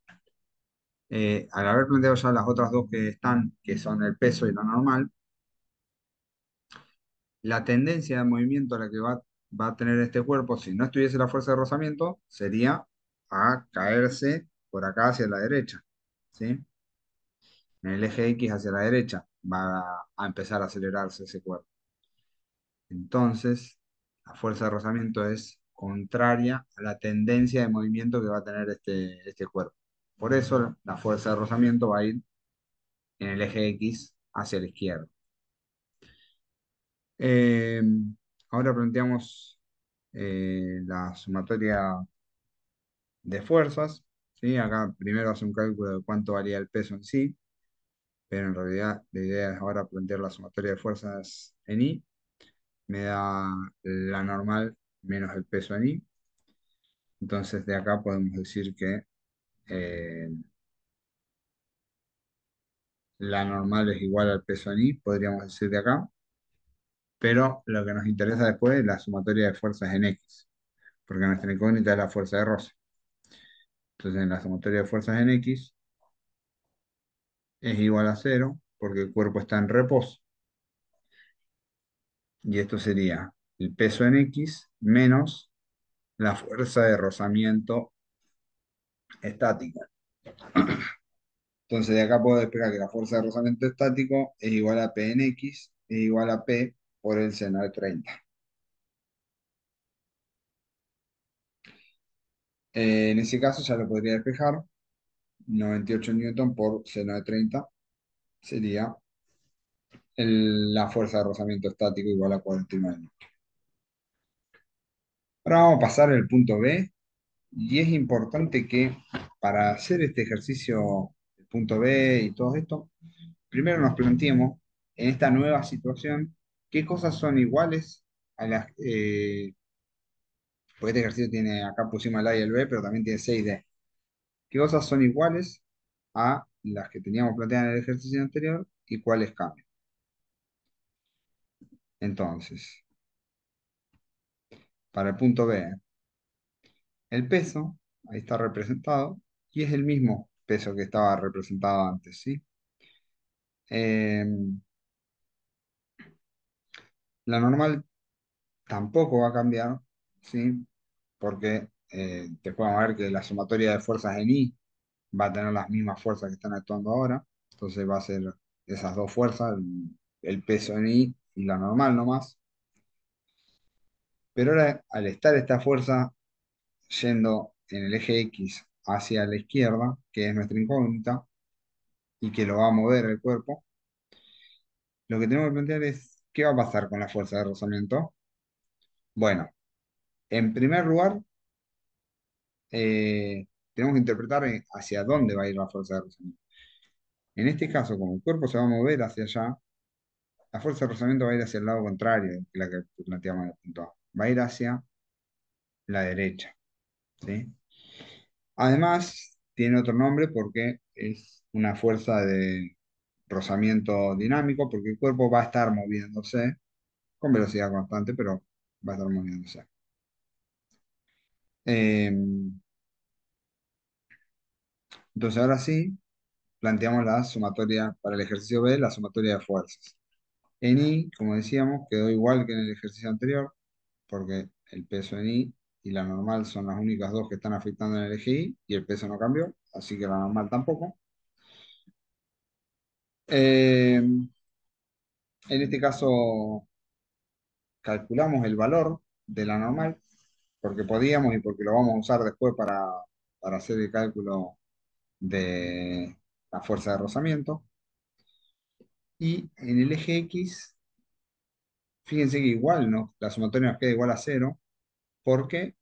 al haber planteado ya las otras dos que están, que son el peso y la normal, la tendencia de movimiento a la que va a tener este cuerpo, si no estuviese la fuerza de rozamiento, sería a caerse por acá hacia la derecha, ¿sí? En el eje X hacia la derecha va a empezar a acelerarse ese cuerpo. Entonces, la fuerza de rozamiento es contraria a la tendencia de movimiento que va a tener este cuerpo. Por eso la fuerza de rozamiento va a ir en el eje X hacia la izquierda. Eh, Ahora planteamos la sumatoria de fuerzas, ¿sí? Acá primero hace un cálculo de cuánto varía el peso en sí, pero en realidad la idea es ahora plantear la sumatoria de fuerzas en Y. Me da la normal menos el peso en Y. Entonces de acá podemos decir que eh, la normal es igual al peso en Y, podríamos decir de acá, pero lo que nos interesa después es la sumatoria de fuerzas en X, porque nuestra incógnita es la fuerza de roce. Entonces en la sumatoria de fuerzas en X es igual a cero, porque el cuerpo está en reposo. Y esto sería el peso en X menos la fuerza de rozamiento estática. Entonces de acá puedo despegar que la fuerza de rozamiento estático es igual a P en X, es igual a P por el seno de 30. En ese caso ya lo podría despejar. 98 newton por seno de 30 sería la fuerza de rozamiento estático igual a 49 newton. Ahora vamos a pasar al punto B. Y es importante que para hacer este ejercicio, el punto B y todo esto, primero nos planteemos en esta nueva situación qué cosas son iguales a las... porque este ejercicio tiene, acá pusimos el A y el B, pero también tiene C y D. ¿Qué cosas son iguales a las que teníamos planteadas en el ejercicio anterior y cuáles cambian? Entonces, para el punto B, el peso, ahí está representado, y es el mismo peso que estaba representado antes, ¿sí? Eh, la normal tampoco va a cambiar, ¿sí? Porque después vamos a ver que la sumatoria de fuerzas en I va a tener las mismas fuerzas que están actuando ahora. Entonces va a ser esas dos fuerzas, el peso en I y la normal nomás. Pero ahora, al estar esta fuerza yendo en el eje X hacia la izquierda, que es nuestra incógnita, y que lo va a mover el cuerpo, lo que tenemos que plantear es qué va a pasar con la fuerza de rozamiento. Bueno, en primer lugar, tenemos que interpretar hacia dónde va a ir la fuerza de rozamiento. En este caso, como el cuerpo se va a mover hacia allá, la fuerza de rozamiento va a ir hacia el lado contrario que la que planteamos en el punto A. Va a ir hacia la derecha, ¿sí? Además, tiene otro nombre porque es una fuerza de rozamiento dinámico, porque el cuerpo va a estar moviéndose con velocidad constante, pero va a estar moviéndose. Eh, entonces, ahora sí, planteamos la sumatoria para el ejercicio B, la sumatoria de fuerzas. En I, como decíamos, quedó igual que en el ejercicio anterior, porque el peso en I y la normal son las únicas dos que están afectando en el eje I, y el peso no cambió, así que la normal tampoco. Eh, en este caso, calculamos el valor de la normal, porque podíamos y porque lo vamos a usar después para hacer el cálculo de la fuerza de rozamiento. Y en el eje X, fíjense que igual la sumatoria nos queda igual a cero, porque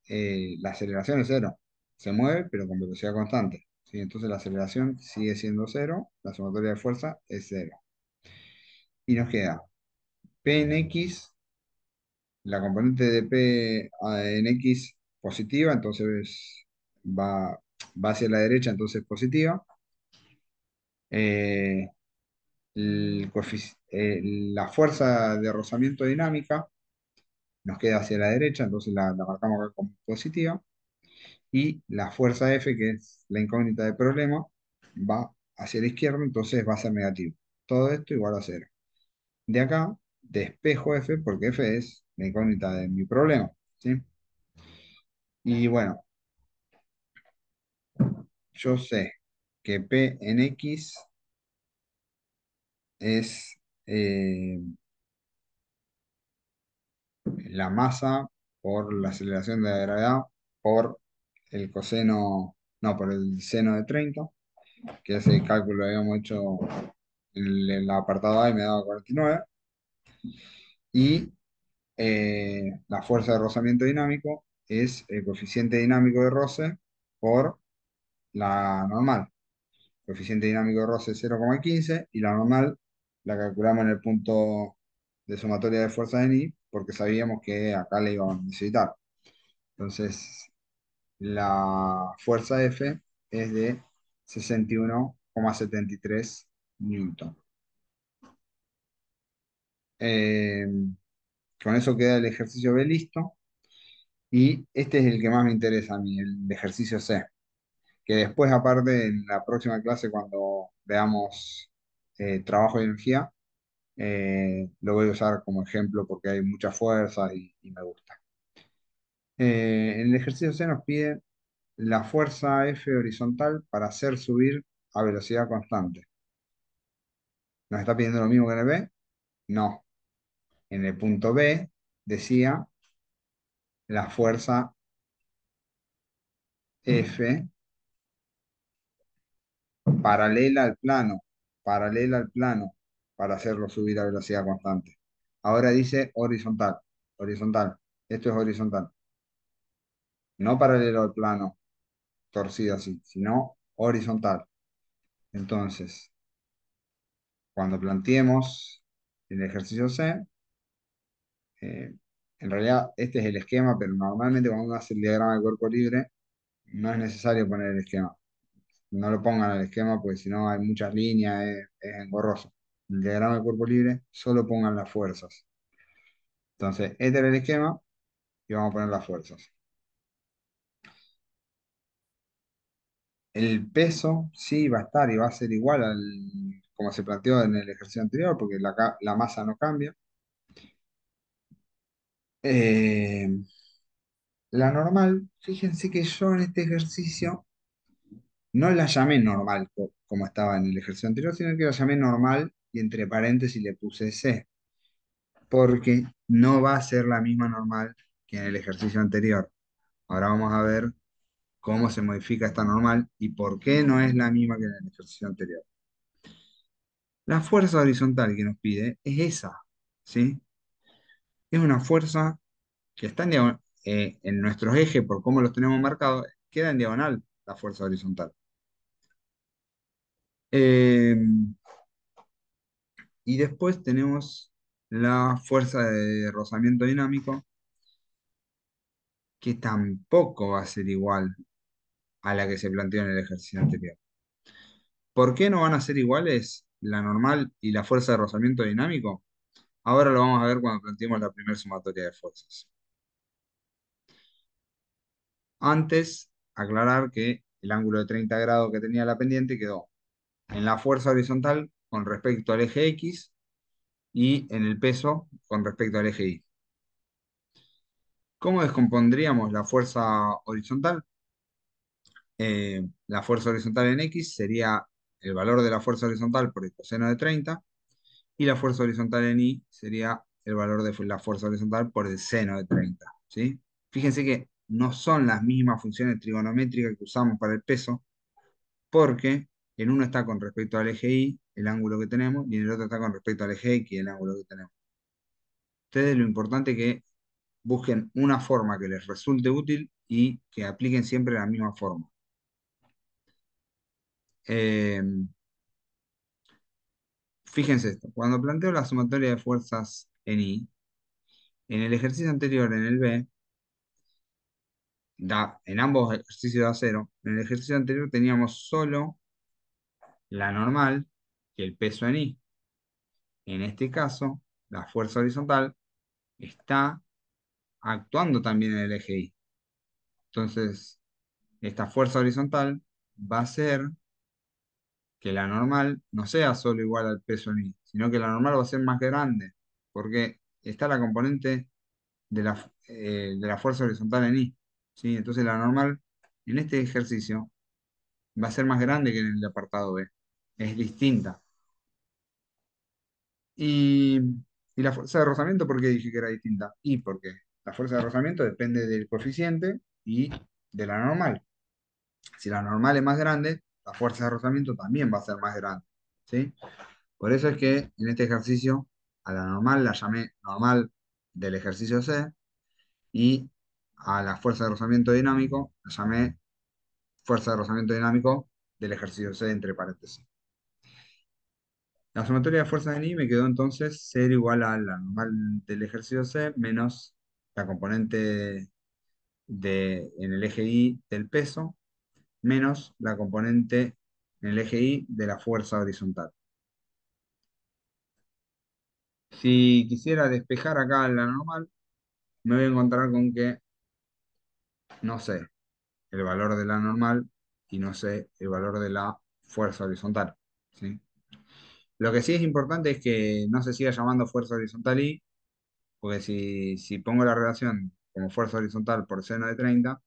la aceleración es cero. Se mueve, pero con velocidad constante, ¿sí? Entonces la aceleración sigue siendo cero, la sumatoria de fuerza es cero. Y nos queda P en X, la componente de P en X positiva, entonces va, va hacia la derecha, entonces positiva. Eh, la fuerza de rozamiento dinámica nos queda hacia la derecha, entonces la marcamos acá como positiva. Y la fuerza F, que es la incógnita del problema, va hacia la izquierda, entonces va a ser negativo. Todo esto igual a cero. De acá despejo F, porque F es la incógnita de mi problema, ¿sí? Y bueno, yo sé que P en X es la masa por la aceleración de la gravedad por el coseno, no, por el seno de 30, que ese cálculo lo habíamos hecho en el apartado A y me daba 49. Y la fuerza de rozamiento dinámico es el coeficiente dinámico de roce por la normal. El coeficiente dinámico de roce es 0,15 y la normal la calculamos en el punto de sumatoria de fuerzas en I porque sabíamos que acá la íbamos a necesitar. Entonces, la fuerza F es de 61,73 newton. Eh, con eso queda el ejercicio B listo. Y este es el que más me interesa a mí, el ejercicio C. Que después, aparte, en la próxima clase, cuando veamos trabajo de energía, lo voy a usar como ejemplo porque hay mucha fuerza y me gusta. En el ejercicio C nos pide la fuerza F horizontal para hacer subir a velocidad constante. ¿Nos está pidiendo lo mismo que en el B? No. En el punto B decía la fuerza F paralela al plano, para hacerlo subir a velocidad constante. Ahora dice horizontal, horizontal. Esto es horizontal. No paralelo al plano, torcido así, sino horizontal. Entonces, cuando planteemos el ejercicio C, eh, en realidad este es el esquema, pero normalmente cuando uno hace el diagrama de cuerpo libre, no es necesario poner el esquema. No lo pongan al esquema porque si no hay muchas líneas, es engorroso. El diagrama de cuerpo libre, solo pongan las fuerzas. Entonces, este era el esquema y vamos a poner las fuerzas. El peso sí va a estar y va a ser igual al, como se planteó en el ejercicio anterior, porque la masa no cambia. Eh, la normal, fíjense que yo en este ejercicio no la llamé normal como estaba en el ejercicio anterior, sino que la llamé normal y entre paréntesis le puse C, porque no va a ser la misma normal que en el ejercicio anterior. Ahora vamos a ver cómo se modifica esta normal y por qué no es la misma que en el ejercicio anterior. La fuerza horizontal que nos pide es esa, ¿sí? Es una fuerza que está en nuestros ejes, por cómo los tenemos marcados, queda en diagonal la fuerza horizontal. Eh, y después tenemos la fuerza de rozamiento dinámico, que tampoco va a ser igual a la que se planteó en el ejercicio anterior. ¿Por qué no van a ser iguales la normal y la fuerza de rozamiento dinámico? Ahora lo vamos a ver cuando planteemos la primera sumatoria de fuerzas. Antes, aclarar que el ángulo de 30 grados que tenía la pendiente quedó en la fuerza horizontal con respecto al eje X y en el peso con respecto al eje Y. ¿Cómo descompondríamos la fuerza horizontal? La fuerza horizontal en X sería el valor de la fuerza horizontal por el coseno de 30 y la fuerza horizontal en Y sería el valor de la fuerza horizontal por el seno de 30, ¿sí? Fíjense que no son las mismas funciones trigonométricas que usamos para el peso, porque en uno está con respecto al eje Y, el ángulo que tenemos, y en el otro está con respecto al eje X, el ángulo que tenemos. Ustedes lo importante es que busquen una forma que les resulte útil y que apliquen siempre la misma forma. Eh, Fíjense esto, cuando planteo la sumatoria de fuerzas en I, en el ejercicio anterior, en el B, en ambos ejercicios da cero, en el ejercicio anterior teníamos solo la normal y el peso en I. En este caso, la fuerza horizontal está actuando también en el eje Y. Entonces, esta fuerza horizontal va a hacer que la normal no sea solo igual al peso en I, sino que la normal va a ser más grande, porque está la componente de la fuerza horizontal en I, ¿sí? Entonces la normal en este ejercicio va a ser más grande que en el apartado B, es distinta. Y, y la fuerza de rozamiento, ¿por qué dije que era distinta? Y porque la fuerza de rozamiento depende del coeficiente y de la normal. Si la normal es más grande, la fuerza de rozamiento también va a ser más grande, ¿sí? Por eso es que en este ejercicio a la normal la llamé normal del ejercicio C y a la fuerza de rozamiento dinámico la llamé fuerza de rozamiento dinámico del ejercicio C entre paréntesis. La sumatoria de fuerzas en I me quedó entonces ser igual a la normal del ejercicio C menos la componente en el eje Y del peso menos la componente en el eje Y de la fuerza horizontal. Si quisiera despejar acá la normal, me voy a encontrar con que no sé el valor de la normal y no sé el valor de la fuerza horizontal, ¿sí? Lo que sí es importante es que no se siga llamando fuerza horizontal I, porque si pongo la relación como fuerza horizontal por seno de 30,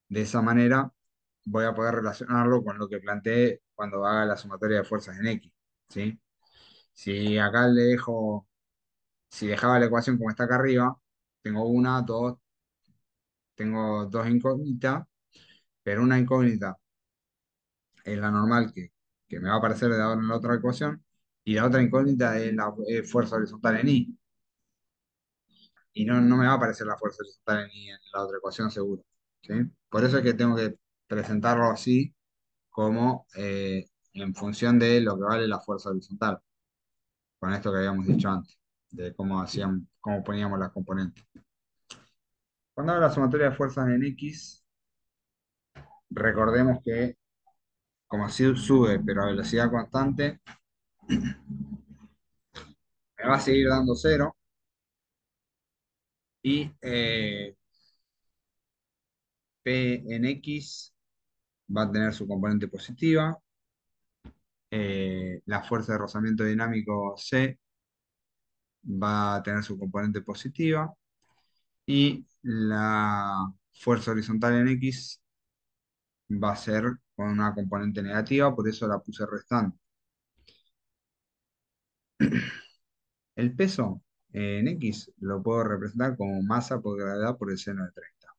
de esa manera voy a poder relacionarlo con lo que planteé cuando haga la sumatoria de fuerzas en X, ¿sí? Si acá si dejaba la ecuación como está acá arriba, tengo tengo dos incógnitas, pero una incógnita es la normal que me va a aparecer de ahora en la otra ecuación, y la otra incógnita es la fuerza horizontal en I, y no me va a aparecer la fuerza horizontal en I en la otra ecuación seguro, ¿sí? Por eso es que tengo que presentarlo así, como en función de lo que vale la fuerza horizontal, con esto que habíamos dicho antes, de cómo poníamos las componentes. Cuando hago la sumatoria de fuerzas en X, recordemos que como así sube, pero a velocidad constante, me va a seguir dando cero y P en X va a tener su componente positiva, la fuerza de rozamiento dinámico C va a tener su componente positiva y la fuerza horizontal en X va a ser con una componente negativa, por eso la puse restante. El peso en X lo puedo representar como masa por gravedad por el seno de 30.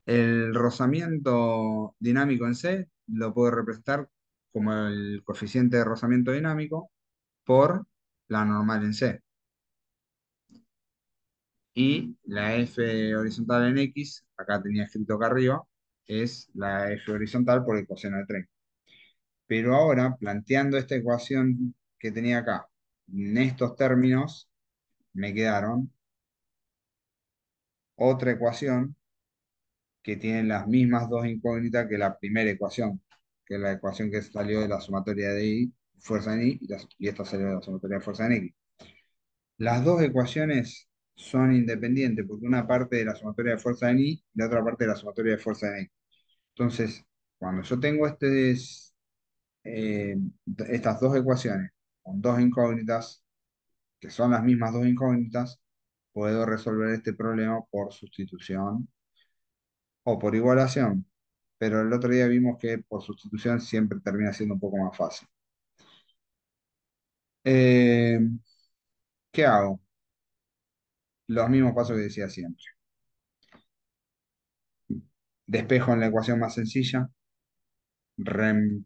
El rozamiento dinámico en C lo puedo representar como el coeficiente de rozamiento dinámico por la normal en C. Y la F horizontal en X, acá tenía escrito acá arriba, es la F horizontal por el coseno de 30. Pero ahora, planteando esta ecuación que tenía acá, en estos términos, me quedaron otra ecuación que tiene las mismas dos incógnitas que la primera ecuación, que es la ecuación que salió de la sumatoria de I, fuerza en I, y esta salió de la sumatoria de fuerza en X. Las dos ecuaciones son independientes, porque una parte de la sumatoria de fuerza en I y la otra parte de la sumatoria de fuerza en X. Entonces, cuando yo tengo eh, estas dos ecuaciones con dos incógnitas, que son las mismas dos incógnitas, puedo resolver este problema por sustitución o por igualación. Pero el otro día vimos que por sustitución siempre termina siendo un poco más fácil. Eh, ¿Qué hago? Los mismos pasos que decía siempre. Despejo en la ecuación más sencilla, rem-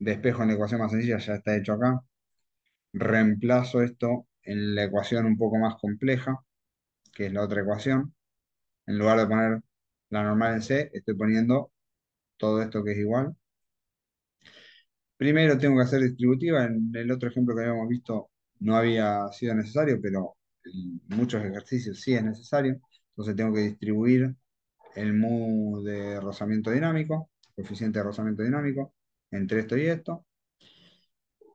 despejo en la ecuación más sencilla, ya está hecho acá. Reemplazo esto en la ecuación un poco más compleja, que es la otra ecuación. En lugar de poner la normal en C, estoy poniendo todo esto que es igual. Primero tengo que hacer distributiva. En el otro ejemplo que habíamos visto no había sido necesario, pero en muchos ejercicios sí es necesario. Entonces tengo que distribuir el mu de rozamiento dinámico, coeficiente de rozamiento dinámico, entre esto y esto.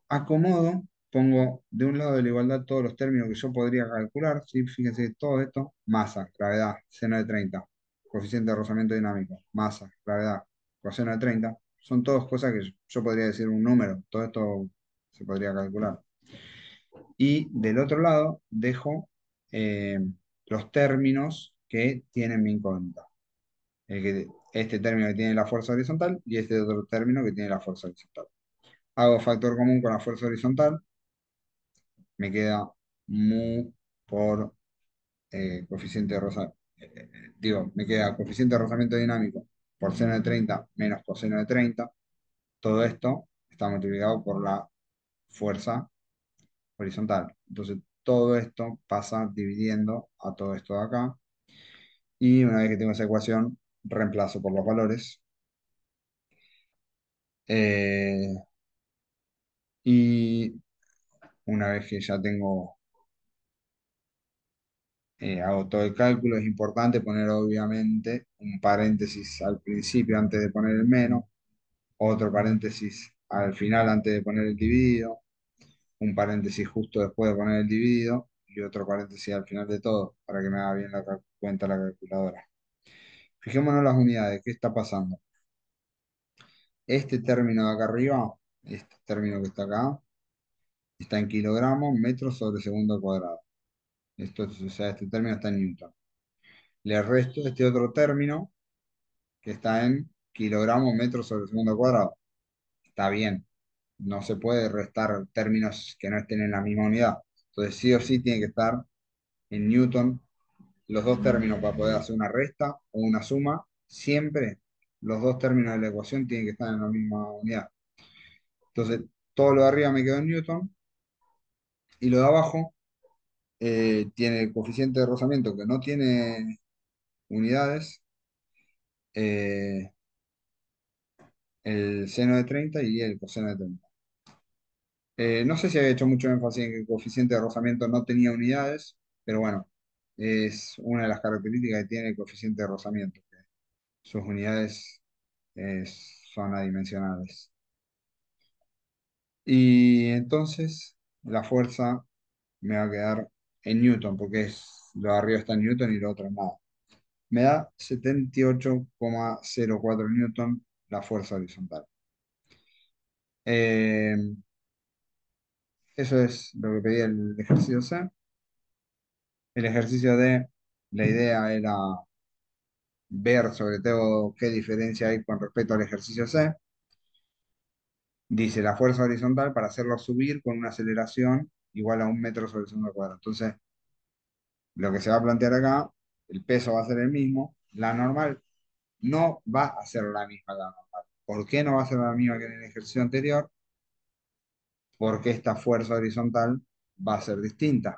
Acomodo, pongo de un lado de la igualdad todos los términos que yo podría calcular. ¿Sí? Fíjense, todo esto, masa, gravedad, seno de 30, coeficiente de rozamiento dinámico, masa, gravedad, coseno de 30, son todas cosas que yo podría decir un número, todo esto se podría calcular. Y del otro lado dejo los términos que tienen mi incógnita. Este término que tiene la fuerza horizontal y este otro término que tiene la fuerza horizontal. Hago factor común con la fuerza horizontal, me queda mu por coeficiente de digo, me queda coeficiente de rozamiento dinámico por seno de 30 menos coseno de 30. Todo esto está multiplicado por la fuerza horizontal. Entonces, todo esto pasa dividiendo a todo esto de acá. Y una vez que tengo esa ecuación, reemplazo por los valores. Eh, y una vez que ya tengo, hago todo el cálculo, es importante poner obviamente un paréntesis al principio antes de poner el menos, otro paréntesis al final antes de poner el dividido, un paréntesis justo después de poner el dividido y otro paréntesis al final de todo para que me haga bien la cuenta la calculadora. Fijémonos las unidades, ¿qué está pasando? Este término de acá arriba, este término que está acá, está en kilogramos, metros sobre segundo cuadrado. O sea, este término está en newton. Le resto este otro término que está en kilogramos, metros sobre segundo cuadrado. Está bien. No se puede restar términos que no estén en la misma unidad. Entonces, sí o sí tiene que estar en newton los dos términos para poder hacer una resta o una suma. Siempre los dos términos de la ecuación tienen que estar en la misma unidad. Entonces, todo lo de arriba me quedó en newton y lo de abajo tiene el coeficiente de rozamiento que no tiene unidades, eh, el seno de 30 y el coseno de 30. No sé si había hecho mucho énfasis en que el coeficiente de rozamiento no tenía unidades, pero bueno, es una de las características que tiene el coeficiente de rozamiento, que sus unidades eh, son adimensionales. Y entonces la fuerza me va a quedar en newton, porque lo de arriba está en newton y lo otro en nada. Me da 78,04 newton la fuerza horizontal. Eh, Eso es lo que pedía el ejercicio C. El ejercicio D, la idea era ver sobre todo qué diferencia hay con respecto al ejercicio C. Dice la fuerza horizontal para hacerlo subir con una aceleración igual a 1 metro sobre segundo al cuadrado. Entonces, lo que se va a plantear acá, el peso va a ser el mismo, la normal no va a ser la misma la normal. ¿Por qué no va a ser la misma que en el ejercicio anterior? Porque esta fuerza horizontal va a ser distinta.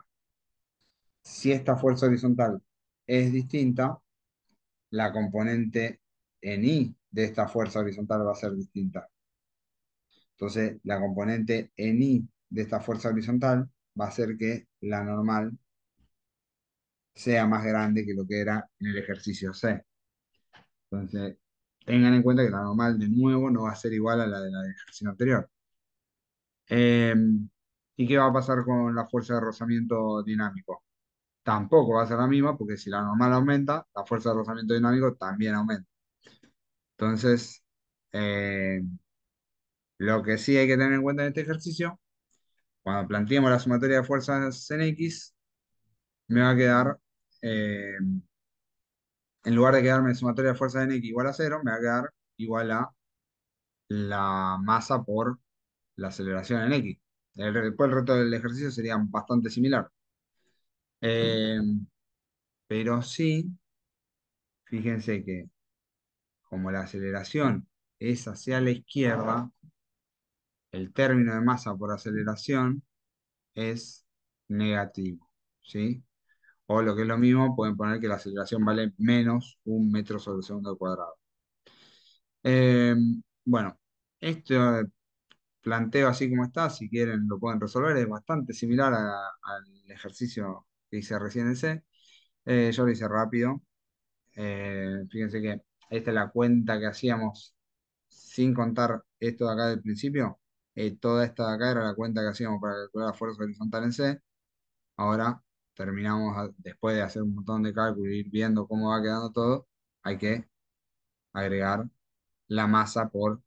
Si esta fuerza horizontal es distinta, la componente en I de esta fuerza horizontal va a ser distinta. Entonces, la componente en I de esta fuerza horizontal va a hacer que la normal sea más grande que lo que era en el ejercicio C. Entonces, tengan en cuenta que la normal de nuevo no va a ser igual a la de la del ejercicio anterior. Eh, ¿Y qué va a pasar con la fuerza de rozamiento dinámico? Tampoco va a ser la misma porque si la normal aumenta, la fuerza de rozamiento dinámico también aumenta. Entonces, eh, lo que sí hay que tener en cuenta en este ejercicio, cuando planteemos la sumatoria de fuerzas en X, me va a quedar, en lugar de quedarme sumatoria de fuerzas en X igual a cero, me va a quedar igual a la masa por la aceleración en X. Después el resto del ejercicio sería bastante similar. Eh, pero sí, fíjense que como la aceleración es hacia la izquierda, el término de masa por aceleración es negativo, ¿sí? O lo que es lo mismo, pueden poner que la aceleración vale menos 1 metro sobre segundo al cuadrado. Eh, bueno, esto planteo así como está, si quieren lo pueden resolver, es bastante similar al ejercicio que hice recién en C. Yo lo hice rápido. Fíjense que esta es la cuenta que hacíamos sin contar esto de acá del principio. Toda esta de acá era la cuenta que hacíamos para calcular la fuerza horizontal en C. Ahora terminamos, después de hacer un montón de cálculos y ir viendo cómo va quedando todo, hay que agregar la masa por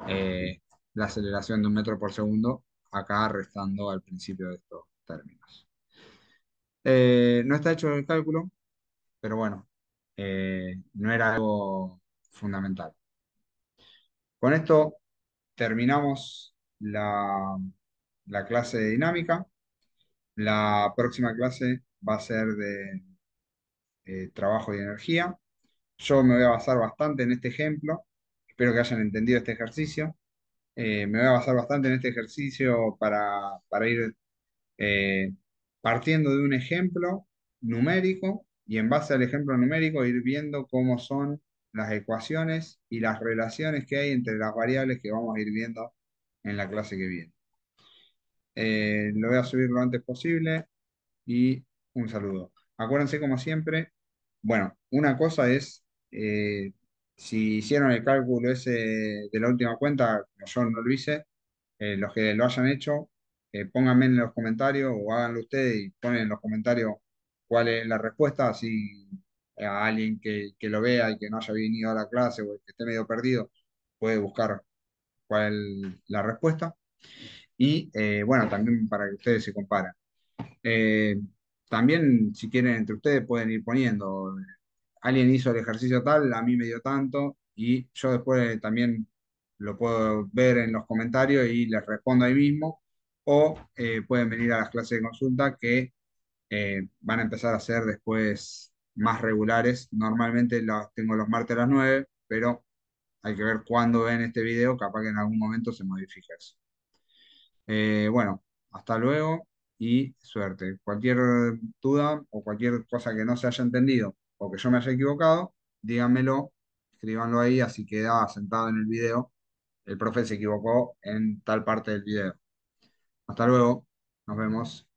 eh, la aceleración de 1 metro por segundo, acá restando al principio de estos términos. No está hecho el cálculo, pero bueno, no era algo fundamental. Con esto terminamos la clase de dinámica. La próxima clase va a ser de trabajo y energía. Yo me voy a basar bastante en este ejemplo. Espero que hayan entendido este ejercicio. Me voy a basar bastante en este ejercicio para ir eh, partiendo de un ejemplo numérico y en base al ejemplo numérico ir viendo cómo son las ecuaciones y las relaciones que hay entre las variables que vamos a ir viendo en la clase que viene. Lo voy a subir lo antes posible y un saludo. Acuérdense como siempre, bueno, una cosa es, si hicieron el cálculo ese de la última cuenta, como yo no lo hice, los que lo hayan hecho, pónganme en los comentarios o háganlo ustedes y ponen en los comentarios cuál es la respuesta, así a alguien que lo vea y que no haya venido a la clase o el que esté medio perdido puede buscar cuál es la respuesta. Y bueno, también para que ustedes se comparen. Eh, También, si quieren, entre ustedes pueden ir poniendo, alguien hizo el ejercicio tal, a mí me dio tanto, y yo después también lo puedo ver en los comentarios y les respondo ahí mismo, o pueden venir a las clases de consulta que van a empezar a ser después más regulares. Normalmente las tengo los martes a las 9, pero hay que ver cuándo ven este video, capaz que en algún momento se modifica eso. Bueno, hasta luego y suerte. Cualquier duda o cualquier cosa que no se haya entendido o que yo me haya equivocado, díganmelo, escríbanlo ahí, así queda sentado en el video. El profe se equivocó en tal parte del video. Hasta luego, nos vemos.